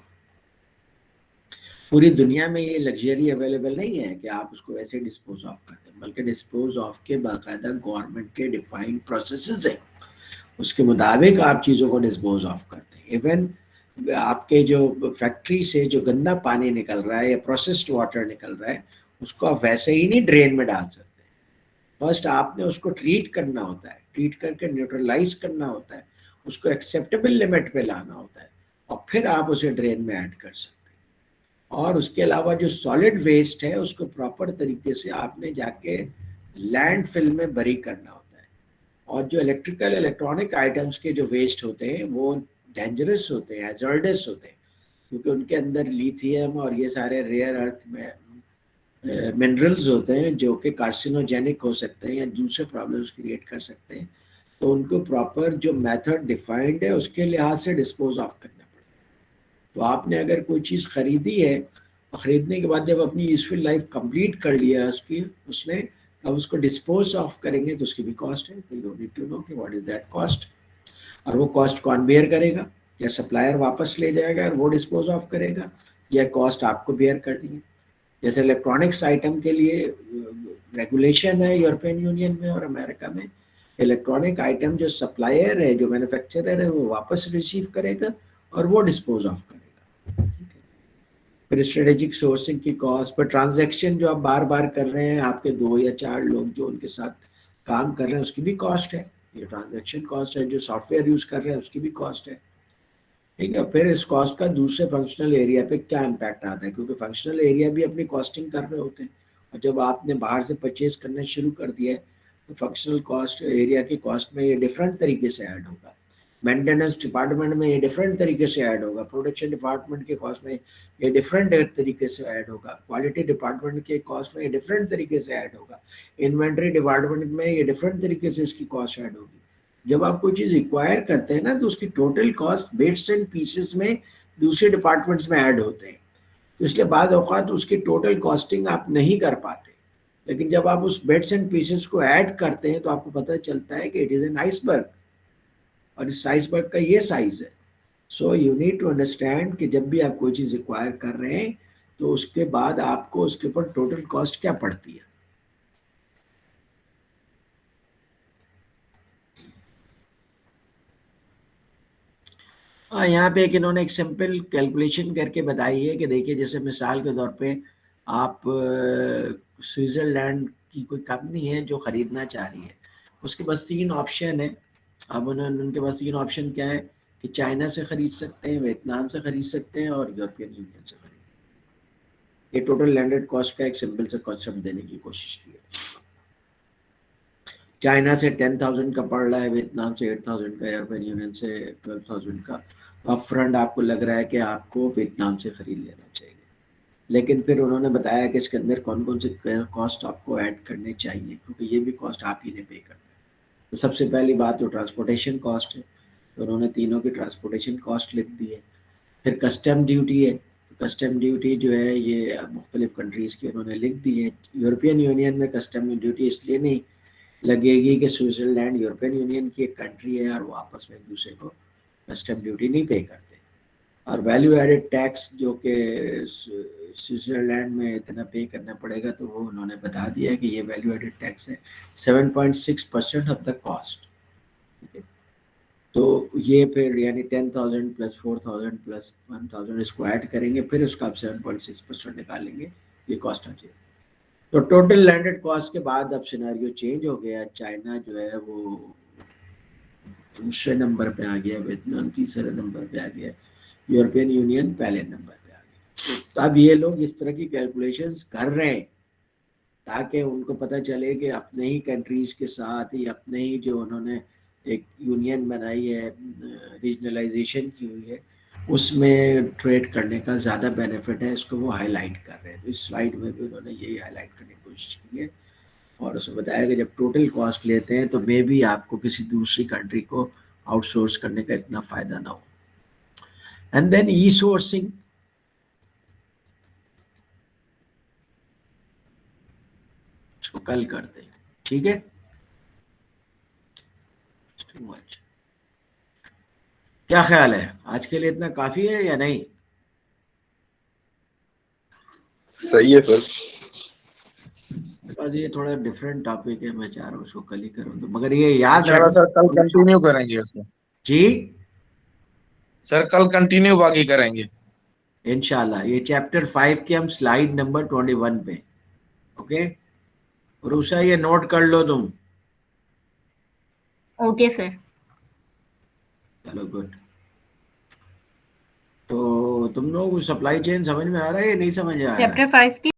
पूरी दुनिया में ये लग्जरी अवेलेबल नहीं है कि आप उसको ऐसे डिस्पोज ऑफ कर दें, बल्कि डिस्पोज ऑफ के बाकायदा गवर्नमेंट के डिफाइंड प्रोसेसेस है, उसके मुताबिक आप चीज़ों को डिस्पोज ऑफ करते हैं। इवन आपके जो फैक्ट्री से जो गंदा पानी निकल रहा है या प्रोसेस्ड वाटर निकल रहा है, उसको आप वैसे ही नहीं ड्रेन में डाल सकते। फर्स्ट आपने उसको ट्रीट करना होता है, ट्रीट करके न्यूट्रलाइज करना होता है, उसको एक्सेप्टेबल लिमिट पे लाना होता है, और फिर आप उसे ड्रेन में ऐड कर सकते हैं। और उसके अलावा जो सॉलिड वेस्ट है उसको प्रॉपर तरीके से आपने जाके लैंडफिल में बरी करना होता है। और जो इलेक्ट्रिकल इलेक्ट्रॉनिक आइटम्स के जो वेस्ट होते हैं वो डेंजरस होते हैं, हैजर्डस होते हैं, क्योंकि उनके अंदर लिथियम और ये सारे रेयर अर्थ में मिनरल्स होते हैं जो कि कार्सिनोजेनिक हो सकते हैं या दूसरे प्रॉब्लम्स क्रिएट कर सकते हैं। तो उनको प्रॉपर जो मेथड डिफाइंड है उसके लिहाज से डिस्पोज ऑफ करना पड़ेगा। तो आपने अगर कोई चीज़ खरीदी है, और ख़रीदने के बाद जब अपनी यूजफुल लाइफ कंप्लीट कर लिया उसने तब उसको डिस्पोज ऑफ करेंगे तो उसकी भी कॉस्ट है। तो यू नीड टू नो कि व्हाट इज़ दैट कॉस्ट, और वो कॉस्ट कौन बेयर करेगा, या सप्लायर वापस ले जाएगा और वो डिस्पोज ऑफ करेगा, या कॉस्ट आपको बेयर करनी है। जैसे इलेक्ट्रॉनिक्स आइटम के लिए रेगुलेशन है यूरोपियन यूनियन में और अमेरिका में, इलेक्ट्रॉनिक आइटम जो सप्लायर है, जो मैन्युफैक्चरर है, वो वापस रिसीव करेगा और वो डिस्पोज ऑफ करेगा। फिर स्ट्रेटेजिक सोर्सिंग की कॉस्ट पर ट्रांजैक्शन जो आप बार बार कर रहे हैं, आपके 2 या 4 लोग जो उनके साथ काम कर रहे हैं उसकी भी कॉस्ट है, ये ट्रांजैक्शन कॉस्ट है। जो सॉफ्टवेयर यूज कर रहे हैं उसकी भी कॉस्ट है, ठीक है। फिर इस कॉस्ट का दूसरे फंक्शनल एरिया पे क्या इम्पैक्ट आता है, क्योंकि फंक्शनल एरिया भी अपनी कॉस्टिंग कर रहे होते हैं, और जब आपने बाहर से परचेज करना शुरू कर दिया है तो फंक्शनल कॉस्ट एरिया की कॉस्ट में ये डिफरेंट तरीके से ऐड होगा, मेंटेनेंस डिपार्टमेंट में ये डिफरेंट तरीके से ऐड होगा, प्रोडक्शन डिपार्टमेंट के कॉस्ट में ये डिफरेंट तरीके से ऐड होगा, क्वालिटी डिपार्टमेंट के कॉस्ट में ये डिफरेंट तरीके से ऐड होगा, इन्वेंट्री डिपार्टमेंट में ये डिफरेंट तरीके से इसकी कॉस्ट ऐड होगी। जब आप कोई चीज़ एक्वायर करते हैं ना तो उसकी total cost bits and pieces में दूसरे डिपार्टमेंट्स में ऐड होते हैं, तो इसलिए बाद औक़ात उसकी टोटल कॉस्टिंग आप नहीं कर पाते। लेकिन जब आप उस बिट्स एंड पीसेस को ऐड करते हैं तो आपको पता चलता है कि इट इज़ एन आइसबर्ग, और इस आइसबर्ग का ये साइज है। So you need to understand कि जब भी आप कोई चीज़ एक्वायर कर रहे हैं तो उसके बाद आपको उसके ऊपर टोटल कॉस्ट क्या पड़ती है। यहाँ पे इन्होंने एक सिंपल कैलकुलेशन करके बताई है कि देखिए, जैसे मिसाल के तौर पे आप स्विट्ज़रलैंड की कोई कंपनी है जो ख़रीदना चाह रही है, उसके पास 3 ऑप्शन है। अब उनके पास 3 ऑप्शन क्या है कि चाइना से ख़रीद सकते हैं, वियतनाम से ख़रीद सकते हैं और यूरोपियन यूनियन से खरीद। ये टोटल लैंडेड कॉस्ट का एक सिंपल सा कॉन्सेप्ट देने की कोशिश की है। चाइना से 10,000 का पड़ रहा है, वियतनाम से 8,000 का, यूरोपियन यूनियन से 12,000 का। अप फ्रंट आपको लग रहा है कि आपको वियतनाम से ख़रीद लेना चाहिए, लेकिन फिर उन्होंने बताया कि इसके अंदर कौन कौन से कॉस्ट आपको ऐड करने चाहिए, क्योंकि ये भी कॉस्ट आप ही ने पे करना है। तो सबसे पहली बात तो ट्रांसपोर्टेशन कॉस्ट है, तो उन्होंने तीनों की ट्रांसपोर्टेशन कॉस्ट लिख दी है। फिर कस्टम ड्यूटी है, तो कस्टम ड्यूटी जो है ये मुख्तलिफ कंट्रीज़ की उन्होंने लिख दी है। यूरोपियन यूनियन में कस्टम ड्यूटी इसलिए नहीं लगेगी कि स्विट्ज़रलैंड यूरोपियन यूनियन की एक कंट्री है और वो आपस में एक दूसरे को कस्टम ड्यूटी नहीं पे करते। और वैल्यू एडेड टैक्स जो कि स्विट्ज़रलैंड में इतना पे करना पड़ेगा, तो वो उन्होंने बता दिया है कि ये वैल्यू एडेड टैक्स है 7.6% ऑफ द कॉस्ट। ठीक है, तो ये फिर यानी 10,000 प्लस 4,000 प्लस 1,000 इसको ऐड करेंगे, फिर उसका आप 7.6% निकालेंगे, ये कॉस्ट आ जाएगी। तो टोटल लैंडेड कॉस्ट के बाद अब सिनेरियो चेंज हो गया। चाइना जो है वो दूसरे नंबर पे आ गया, वियतनाम तीसरे नंबर पे आ गया, यूरोपियन यूनियन पहले नंबर पे आ गया। तो अब ये लोग इस तरह की कैलकुलेशंस कर रहे हैं ताकि उनको पता चले कि अपने ही कंट्रीज़ के साथ ही, अपने ही जो उन्होंने एक यूनियन बनाई है, रीजनलाइजेशन की हुई है, उसमें ट्रेड करने का ज़्यादा बेनिफिट है। इसको वो हाईलाइट कर रहे हैं। तो इस स्लाइड में भी उन्होंने यही हाईलाइट करने की कोशिश की है, और उसमें बताया कि जब टोटल कॉस्ट लेते हैं तो मे भी आपको किसी दूसरी कंट्री को आउटसोर्स करने का इतना फ़ायदा ना हो। एंड देन ई सोर्सिंग, इसको कल करते हैं, ठीक है। Too much. क्या ख्याल है, आज के लिए इतना काफी है या नहीं? सही है सर। बिकॉज ये थोड़ा डिफरेंट टॉपिक है, मैं चाह रहा हूँ उसको कल ही करूँ, तो मगर ये याद इंशाल्लाह रखना। सर कल कंटिन्यू करेंगे इसको। जी सर कल कंटिन्यू बाकी करेंगे। इंशाल्लाह। ये चैप्टर 5 की हम स्लाइड नंबर 21 पे, ओके। रूसा ये नोट कर लो तुम। Okay sir. चलो गुड। तो तुम लोग सप्लाई चेन समझ में आ रहा है या नहीं समझ में आ रहा है? चैप्टर 5 की